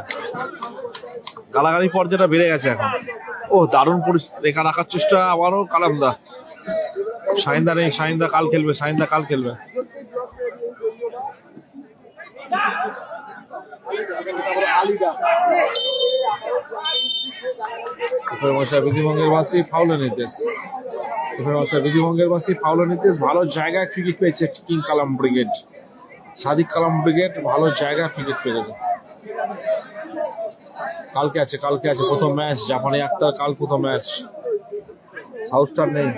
গালাগালি পর্যায়টা বেড়ে গেছে এখন। ও দারুণ রেখা রাখার চেষ্টা আবারও কালামদা। শাহিনদা নেই, শাহিনদা কাল খেলবে, শাহিনদা কাল খেলবে। আলিদা বিধিভঙ্গের বাসি ফাউলের নির্দেশ। বিধিভঙ্গের বাসি ফাউলের নির্দেশ। ভালো জায়গায় ক্রিকেট পেয়েছে কিং কালাম ব্রিগেড। সাদিক কালাম ব্রিগেড ভালো জায়গায় ক্রিকেট পেয়েছে। কালকে আছে প্রথম ম্যাচ, জাপানি আক্তার কাল প্রথম ম্যাচ। সাউথ স্টার নেই,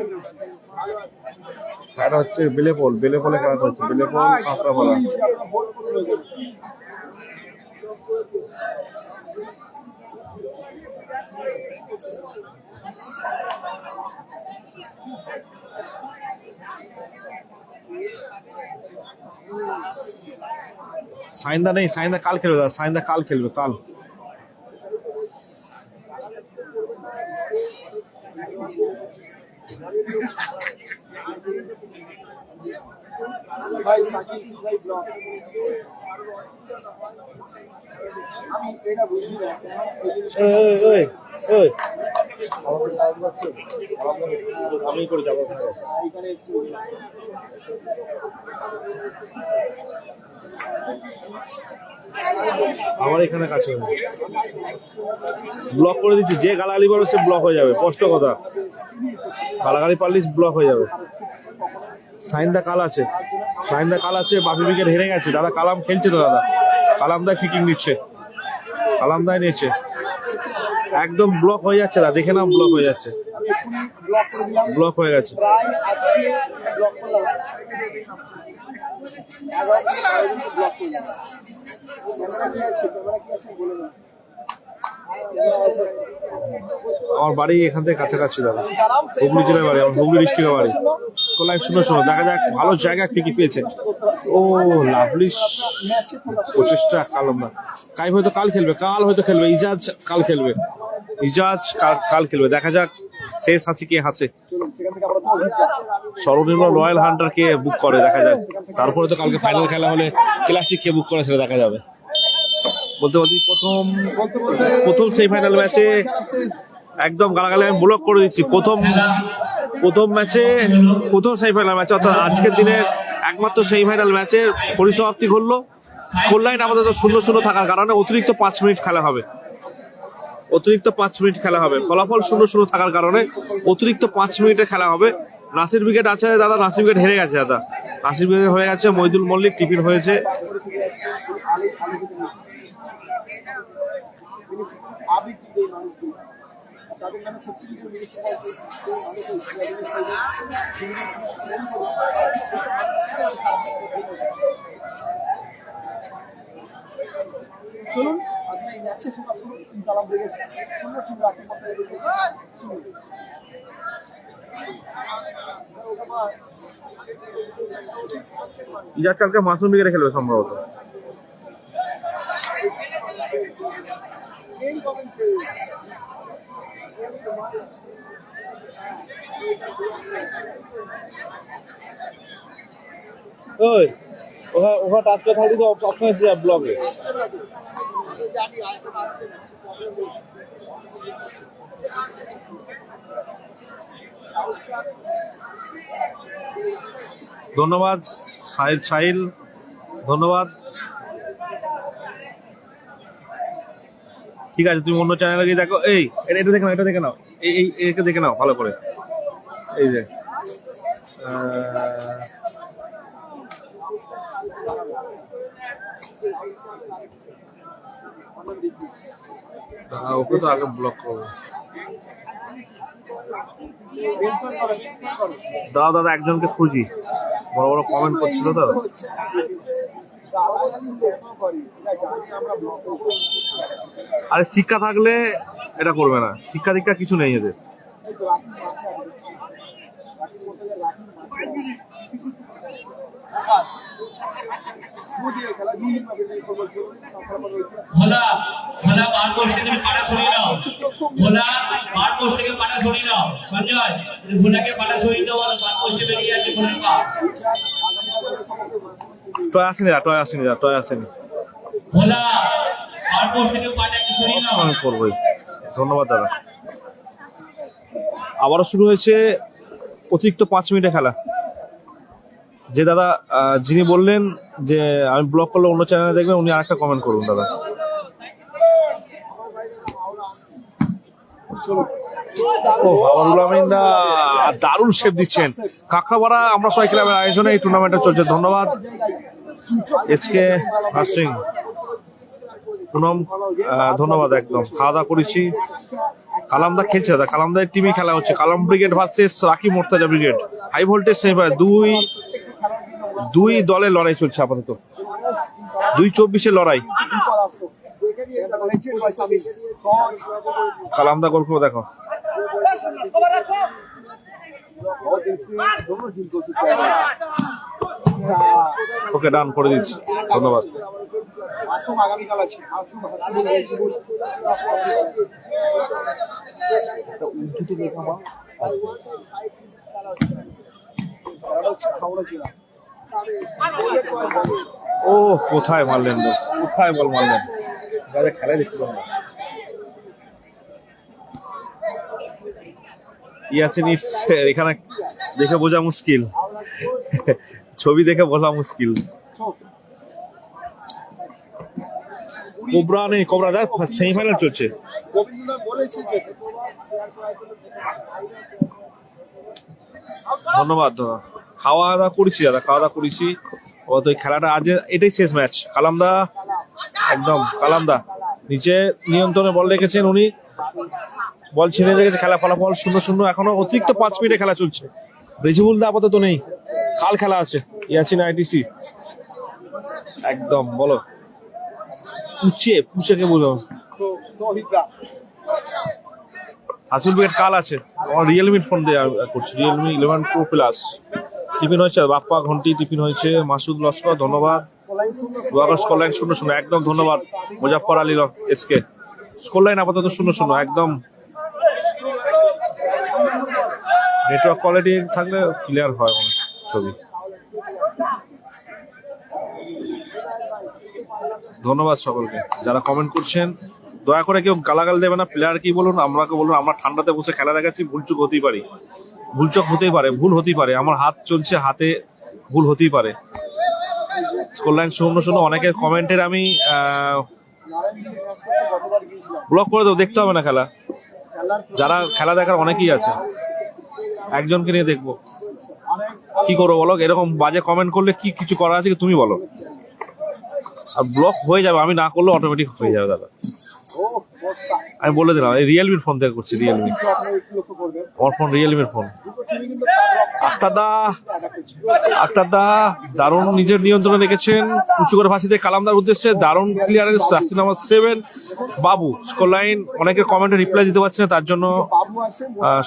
খেলাটা হচ্ছে বেলেপলে খেলাটা হচ্ছে বেলেপল কাঁকড়াপাড়া। সাইন্দা নেই, সাইন্দা কাল খেলবে, সাইন্দা কাল খেলবে কাল। ভাই সাকিব ভাই ব্লক আমি এটা বুঝি না আমি করে যাবো এখানে আমার এখানে কাছে ব্লক করে দিচ্ছি। যে গালাগালি পারবে সে ব্লক হয়ে যাবে, স্পষ্ট কথা। গালাগালি পারলে ব্লক হয়ে যাবে। সাইন্দা কাল আছে, বাপি উইকেট হেরে গেছে। দাদা কালাম খেলছে তো, দাদা কালামদাই ফিকিং নিচ্ছে, কালামদাই নিচ্ছে। একদম ব্লক হয়ে যাচ্ছে, দাদা দেখে নাও ব্লক হয়ে যাচ্ছে, ব্লক করে দিলাম, ব্লক হয়ে গেছে। প্রায় আজকে ব্লক করলাম 11 ব্লক করলাম। ক্যামেরা কি আছে বলে দাও। আমার বাড়ি এখান থেকে কাছাকাছি, দাদা হুগলি জেলার বাড়ি, আমার হুগলি ডিস্ট্রিক্টের বাড়ি। Score line 0-0। দেখা যাক, ভালো জায়গায় ক্রিকেট পেয়েছে। ও লাভলি প্রচেষ্টা কালামদা। হয়তো কাল খেলবে, ইজাজ কাল খেলবে, কাল খেলবে। দেখা যাক শেষ হাসি কে হাসে। সর্বনিম্ন রয়্যাল হান্টার কে বুক করে দেখা যাক। তারপরে তো কালকে ফাইনাল খেলা হলে ক্লাসিক কে বুক করে সেটা দেখা যাবে। বলতে প্রথম সেমিফাইনাল ম্যাচে একদম গালাগালি আমি ব্লক করে দিচ্ছি। প্রথম ম্যাচে প্রথম সেমিফাইনাল ম্যাচে, অর্থাৎ আজকের দিনের একমাত্র সেমিফাইনাল ম্যাচের পরিসমাপ্তি ঘটলো। স্কোর লাইন আমাদের 0-0 থাকার কারণে অতিরিক্ত 5 মিনিট খেলা হবে। ফলাফল 0-0 থাকার কারণে অতিরিক্ত 5 মিনিটে খেলা হবে। নাসির উইকেট আছে দাদা, নাসির উইকেট হেরে গেছে দাদা, নাসির উইকেট হয়ে গেছে। মইদুল মল্লিক টিফিন হয়েছে। তাদের নামে সত্যি চলুন আপনি এই ম্যাচে ফোকাস করুন। কালাম ব্রিগেড সুন্দর রাখি ইজাজ কালকে মাসুম উইকেটে খেলবে সম্ভবত। ওখানে টাচ করে থাকলে তো অপশন আছে ব্লকে। ধন্যবাদ সাহিল, ধন্যবাদ। ঠিক আছে, তুমি অন্য চ্যানেলে গিয়ে দেখো। এটা দেখে নাও, একে দেখে নাও ভালো করে। এই যে ওকে তো আগে ব্লক করবো। দাদা একজনকে খুঁজি, বড় বড় কমেন্ট করছিল তো। আরে শিক্ষা থাকলে এটা করবে না, শিক্ষা দীক্ষা কিছু নেই এদের। ভোলা বার পোস্ট থেকে পাটা সরিয়ে নাও, বার পোস্ট থেকে পাটা সরিয়ে নাও। সঞ্জয় ভোলাকে পাটা সরিয়ে দাও, বার পোস্টে বেরিয়ে আছে ভোলার পা। টয় আসেনি। ভোলা বার পোস্ট থেকে পাটা সরিয়ে নাও। আমি করবোই। ধন্যবাদ দাদা। আবারও শুরু হয়েছে অতিরিক্ত 5 মিনিটে খেলা। যে দাদা যিনি বললেন যে আমি ব্লক করলে অন্য চ্যানেলে দেখবেন, উনি আরেকটা কমেন্ট করুন দাদা। চলুন ও বাবুল আমিন দা দারুণ শেপ দিচ্ছেন। কাঁকড়াপাড়া আমরা সবাই ক্লাবের আয়োজনে এই টুর্নামেন্টটা চলছে। ধন্যবাদ এসকে হার্সিং পুনম, ধন্যবাদ। একদম খাওয়া দাওয়া করেছি। কালামদা খেলছে দাদা, কালামদার টিমই খেলা হচ্ছে। Kalam brigade versus Rakib Mortaza brigade, high voltage semifinal. দুই দলের লড়াই চলছে আপাতত, 2-24 লড়াই। কালামদা গোল করে দেখো। ওকে ডান করে দিচ্ছি, ধন্যবাদ। মাসুম আগামীকাল আছে। মাসুম উর্দুতে লেখা মা ও কোথায় মারলেন, কোথায় বল মারলেন, খেলায় দেখতে পাবো। ইয়াসিন ইটস এখানে দেখে বোঝা মুশকিল, ছবি দেখে বলা মুশকিল। কোবরা নেই, কোবরা দেখ সেমিফাইনাল চলছে। ধন্যবাদ দাদা, খাওয়া দাওয়া করেছি দাদা, খাওয়া দাওয়া করেছি। তো এই খেলাটা আজ এটাই শেষ ম্যাচ। কালামদা একদম, কালামদা নিচে নিয়ন্ত্রণে বল রেখেছেন উনি, বল ছিনে রেখেছে। খেলা ফলাফল 0-0। এখনো অতিরিক্ত 5 মিনিটে খেলা চলছে। রেজিবুল দা আপাতত নেই, কাল খেলা আছে ইয়াসিন আইটিসি। একদম বলো পুচেকে বলো। হাসিল ব্রিগেড কাল আছে। আমার রিয়েলমির ফোন দিয়ে করছি, রিয়েলমি 11 Pro Plus। টিফিন হয়েছে বাপ্পা ঘন্টি, টিফিন হয়েছে মাসুদ লস্কর, ধন্যবাদ। স্কোর লাইন 0-0, একদম ধন্যবাদ। Muzaffar Ali SK. Score line আপাতত 0-0, একদম। নেটওয়ার্ক কোয়ালিটি থাকলে ক্লিয়ার হয় ছবি। ধন্যবাদ সকলকে যারা কমেন্ট করছেন। দয়া করে কেউ গালাগাল দেবে না। প্লেয়ার কি বলুন, আমরাকে বলুন, আমরা ঠান্ডাতে বসে খেলা দেখাচ্ছি, ভুলচুক হতেই পারে, ভুল হতেই পারে। আমার হাত চলছে, হাতে ভুল হতেই পারে। Score line 0-0। অনেকের কমেন্টের আমি ব্লক করে দেবো, দেখতে হবে না খেলা। যারা খেলা দেখার অনেকেই আছে, একজনকে নিয়ে দেখবো। কি করবো বলো, এরকম বাজে কমেন্ট করলে কি কিছু করা আছে কি তুমি বলো? আর ব্লক হয়ে যাবে, আমি না করলে অটোমেটিক হয়ে যাবে দাদা। আমি বলে দিলাম, এই রিয়েলমির ফোন থেকে করছি, রিয়েলমি। আমার ফোন রিয়েলমির ফোন। আক্তার দা দারুণ নিজের নিয়ন্ত্রণে রেখেছেন, উঁচু করে ফাঁসিতে কালামদার উদ্দেশ্যে দারুণ ক্লিয়ারেন্স। রাস্তি নাম্বার 7 বাবু। স্কোর লাইন অনেকের কমেন্টে রিপ্লাই দিতে পারছে না, তার জন্য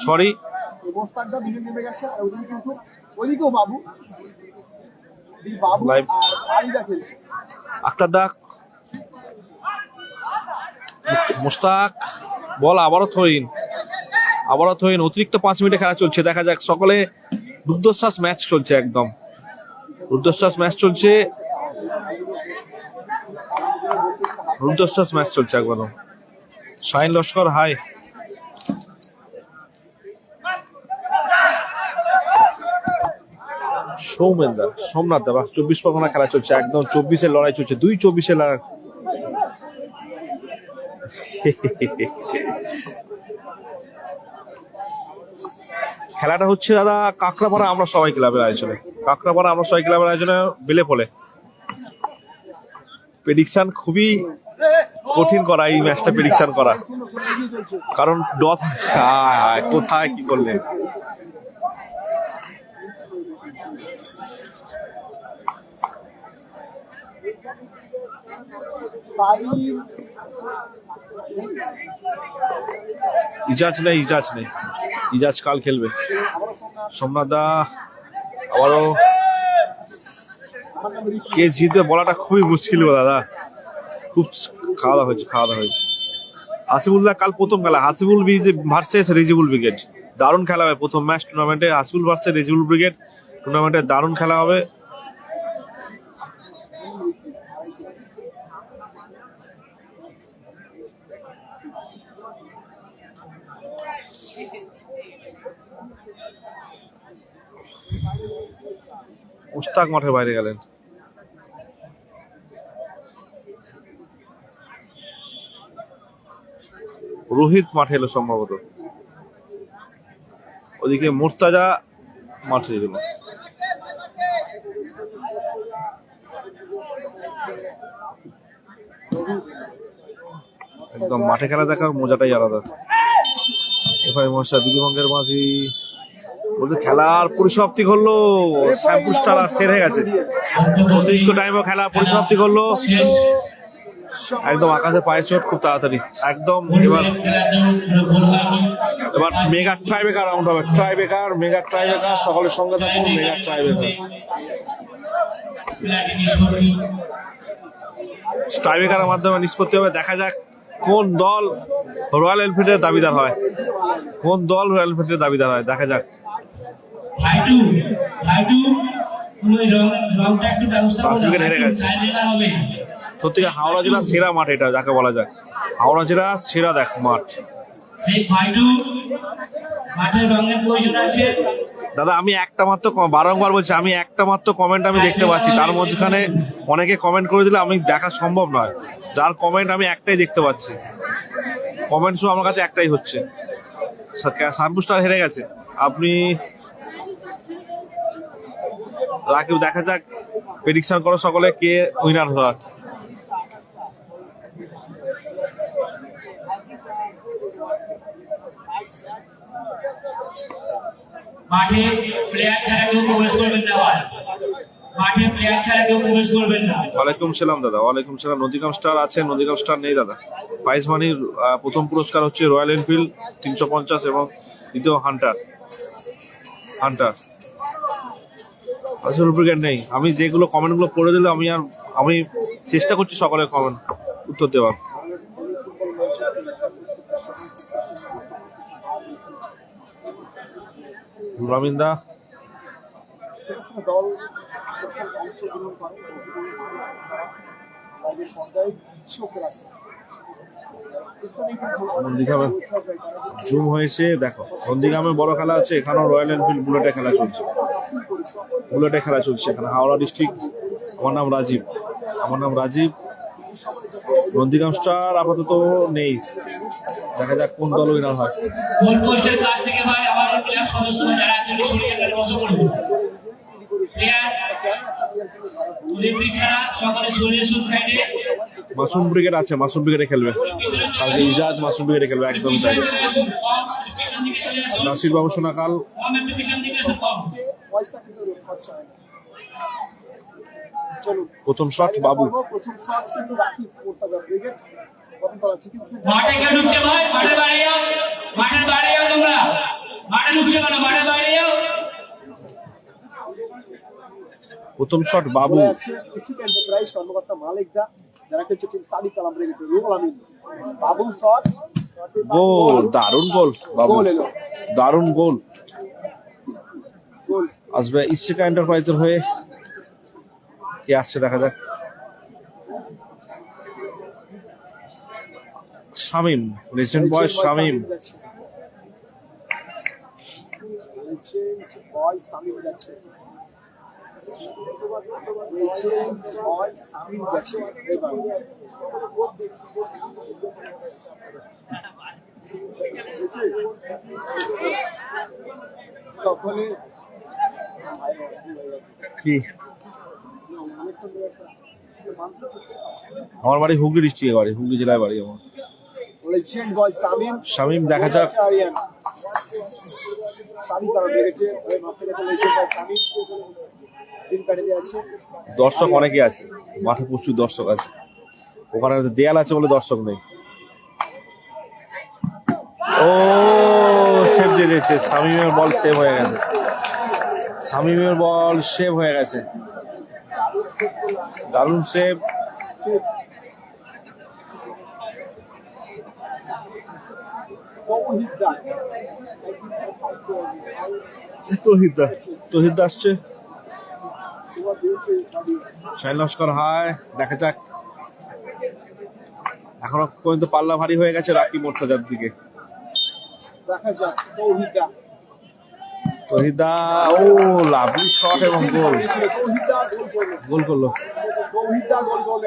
সরি। আক্তার দা, মুস্তাক বল আবারও থইন, অতিরিক্ত 5 মিনিটে খেলা চলছে। দেখা যাক, সকলে রুদ্ধশ্বাস ম্যাচ চলছে, একদম রুদ্ধশ্বাস ম্যাচ চলছে, একবারও। শাহিন লস্কর হাই। সৌমেন দা, সোমনাথ দা, 24 পরগনা খেলা চলছে, একদম 24-এর লড়াই চলছে, 2-24-এর লড়াই। খেলাটা হচ্ছে দাদা কাঁকড়াপাড়া আমরা সবাই ক্লাবের আয়োজনে, বেলে ফলে। প্রেডিকশন খুবই কঠিন করা এই ম্যাচটা, প্রেডিকশন করা, কারণ কোথায় কি করলে। ইজাজ নেই, ইজাজ কাল খেলবে। সোমনাথ দা আবারও কে জিতবে বলাটা খুবই মুশকিল দাদা, খুব খাওয়া দাওয়া হয়েছে। হাসিবুল্লাহ কাল প্রথম খেলা, হাসিবুল ভার্সেস রেজিবুল ব্রিগেড, দারুণ খেলা হবে প্রথম ম্যাচ টুর্নামেন্টে। হাসিবুল ভার্সেস রেজিবুল ব্রিগেড টুর্নামেন্টে দারুণ খেলা হবে। মুস্তাক মাঠের বাইরে গেলেন। রোহিত মাঠে এলো সম্ভবত, ওদিকে মুর্তাজা মাঠে গেল। একদম মাঠে খেলা দেখার মজাটাই আলাদা। এবার মশা দিদিবঙ্গের মাঝি বলতে খেলার পরিসমাপ্তি করলো, শ্যামপুর স্টার সেরে গেছে। অতিরিক্ত টাইমও খেলা পরিসমাপ্তি করলো, শেষ একদম আকাশে পায়ে চোট খুব তাড়াতাড়ি একদম। এবার মেগা ট্রাইবেকার রাউন্ড হবে, ট্রাইবেকার মেগা ট্রাইবেকার, সকলের সঙ্গে থাকুন মেগা ট্রাইবেকার। ট্রাইবেকারের মাধ্যমে নিষ্পত্তি হবে, দেখা যাক কোন দল রয়্যাল এনফিল্ডের দাবিদার হয়, কোন দল রয়্যাল এনফিল্ডের দাবিদার হয়, দেখা যাক। পাঁচ-উইকেট হেরে গেছে। সত্যিকার হাওড়া জেলার সেরা মাঠ এটা, যাকে বলা যায় হাওড়া জেলার সেরা দেখ মাঠ। সেই ভাইটু মাঠের রঙের প্রয়োজন আছে। দাদা আমি একটা মাত্র বারংবার বলছি, আমি একটা মাত্র কমেন্ট আমি দেখতে পাচ্ছি, তার মধ্যখানে অনেকে কমেন্ট করে দিলে আমি দেখা সম্ভব নয়। যার কমেন্ট আমি একটাই দেখতে পাচ্ছি, কমেন্ট শুধু আমার কাছে একটাই হচ্ছে, শ্যামপুর স্টার হেরে গেছে। আপনি রাকিব দেখা যাক, প্রেডিকশন করো সকলে কে উইনার হওয়ার। মাঠে প্লেয়ার ছাড়া কেউ প্রবেশ করবেন না, মাঠে প্লেয়ার ছাড়া কেউ প্রবেশ করবেন না। ওয়ালাইকুম সালাম দাদা, ওয়ালাইকুম সালাম। নদীগ্রাম স্টার আছে, নদীগ্রাম স্টার নেই দাদা। প্রাইজ মানির প্রথম পুরস্কার হচ্ছে রয়্যাল এনফিল্ড 350 এবং দ্বিতীয় হান্টার আসল ব্রিগেড নেই। আমি যেগুলো কমেন্টগুলো পড়ে দিলে আমি চেষ্টা করছি সকলের কমেন্ট উত্তর দেওয়ার। রমিন্দা দল অংশগ্রহণ করে পর্যায়ে চোখে রাখে। নন্দীগ্রামে জুম হয়েছে, দেখো নন্দীগ্রামে বড় খেলা আছে, এখানেও রয়্যাল এনফিল্ড বুলেটে খেলা চলছে, এখানে হাওড়া ডিস্ট্রিক্ট। আমার নাম রাজীব। নন্দীগ্রাম স্টার আপাতত নেই, দেখা যাক কোন দল উইনার হয়। গোল পোস্টের কাছ থেকে ভাই আমাদের ক্লাব সদস্যরা যারা আছেন সরিয়ে গেলে বসে পড়বে। প্লেয়ার রেফারি ছাড়া সকলে সরিয়ে সাইডে। মাসুম ব্রিগেড আছে, মাসুম ব্রিগেডে খেলবে কালকে, ইজাজ মাসুম ব্রিগেডে খেলবে, একদম তাই। নাসির বাবু সোনাকাল প্রথম শট বাবু। প্রথম শট কিন্তু রাকিব মোর্তাজা ব্রিগেড প্রথম তলা চিকিৎসা। মাঠে কে ঢুকছে ভাই? মাঠের বাইরে যাও, মাঠের বাইরে যাও তোমরা। মাঠে ঢুকছে কেন? মাঠের বাইরে যাও। প্রথম শট বাবু। ইসিক এন্টারপ্রাইজ কর্মকর্তা মালিক দা, যারা খেলছে টিম সাদিক কালাম ব্রিগেড, রুহুল আমিন। বাবু শট, গোল, দারুণ গোল বাবু, দারুণ গোল। আসবে ইসিকা এন্টারপ্রাইজের হয়ে, কে আসছে দেখা যাক। শামিম, লেজেন্ড বয় শামিম। কি আমার বাড়ি হুগলি ডিস্ট্রিক্টে বাড়ি, হুগলি জেলায় বাড়ি আমার। শামিম দেখা যাক। দর্শক অনেকে আছে মাঠে, প্রচুর দর্শক আছে, ওখানে দেয়াল আছে বলে দর্শক নেই। ও সেভ দিয়ে দিয়েছে, শামিমের বল সেভ হয়ে গেছে, শামিমের বল সেভ হয়ে গেছে, দারুণ সেভ। তহিদ আসছে, শাইন লস্কর হায়, দেখা যাক। এখনো পর্যন্ত পাল্লা ভারী হয়ে গেছে রাকিব মোর্তাজার দিকে। দেখা যাক তহিদা, ও লাভলি শট এবং গোল, গোল করলো।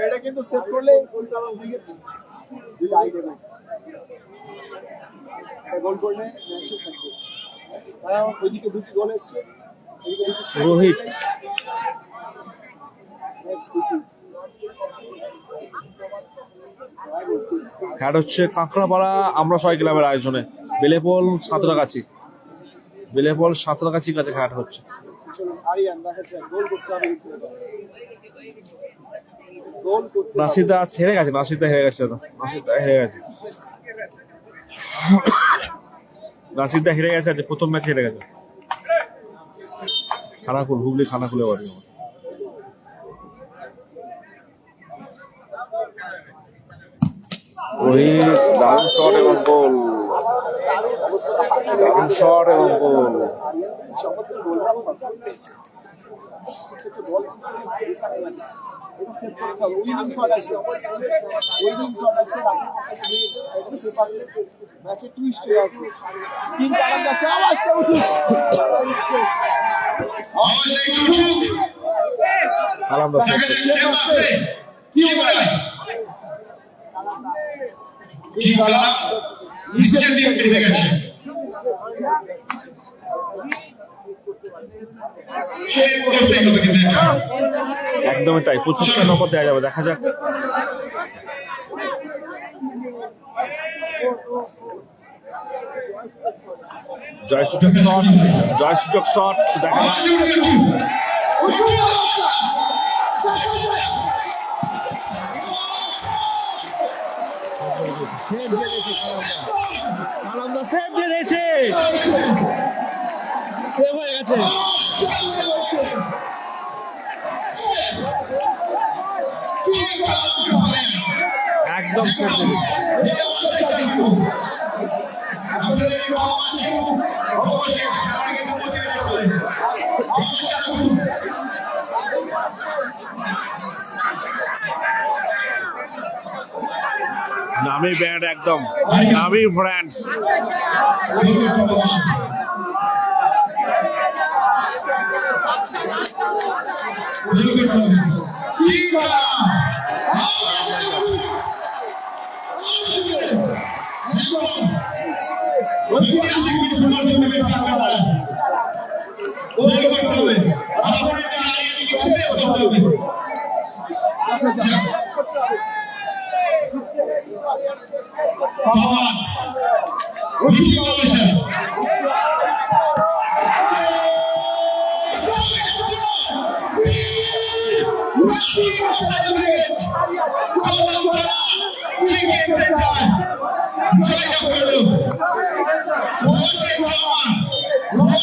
এটা কিন্তু সেভ করলে গোল করলে ম্যাচে থাকবে। ওইদিকে দুটি গোল এসছে, এদিকে দুটি রোহিত ম্যাচ দুটি। খেলা হচ্ছে কাঁকড়াপাড়া আমরা সবাই ক্লাবের আয়োজনে বেলেপোল সাঁতরাগাছি কাছে খেলাটা হচ্ছে। চলুন আরিয়ান দেখা যায় গোল করতে হবে, গোল করতে নাসিদা হেরে গেছে, নাসিদা হেরে গেছে। আজ প্রথম ম্যাচ হেরে গেছে। খানাকুল, হুগলি খানাকুলে বাড়ি। রোহিত দারুণ শট এবং গোল, দারুণ শট এবং গোল। চমৎকার গোল বল এটা সেট করতে হবে। উইনিং শট আছে, ম্যাচে টুইস্ট হয়ে আসবে। তিন কারণ যাচ্ছে, আওয়াজটা উঠুক। আলাদা শট কি বলে কি বলা নিচের দিকে কেটে গেছে, সেভ করতে হবে কিন্তু এটা একদমই তাই। 25টা নম্বর দেওয়া যাবে, দেখা যাক। জয় সুযোগ শট দেখা যাক। সেভ দিয়ে দিয়েছে, সেভ হয়ে গেছে। একদম সেভ দিয়ে নামি ব্র্যান্ড, একদম নামি ব্র্যান্ড।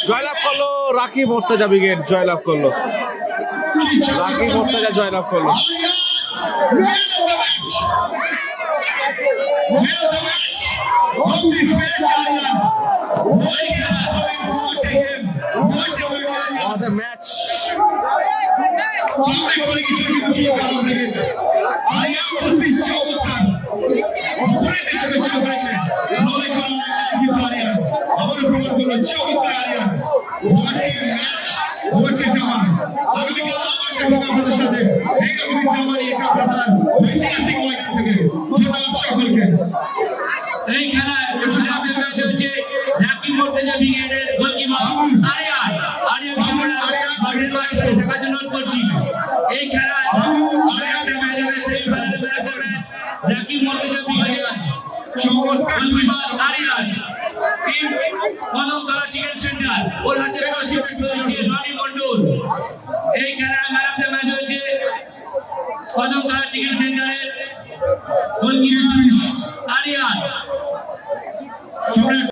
জয়লাভ করলো রাকিব মোর্তাজা ব্রিগেড, জয়লাভ করলো রাকিব মোর্তাজা, জয়লাভ করলো। What a match! এই খেলায় আমাদের কাছে হচ্ছে রাকিব মোর্তাজা ব্রিগেডের গোলকিপার আরিয়ান। মাঠের বাইরে থাকার জন্য করছি। এই খেলায় আরিয়ানের ম্যাচ হবে সেমিফাইনাল ম্যাচ। রাকিব মোর্তাজা ব্রিগেডের goalkeeper Ariyan. Team Kadamtala chicken centre, ওর হাতে প্রশিক্ষণ রয়েছে রনি মন্ডল। এই খেলায় ম্যান অফ দ্য ম্যাচ হয়েছে কদমতলা চিকেন সেন্টারের গোলকিপার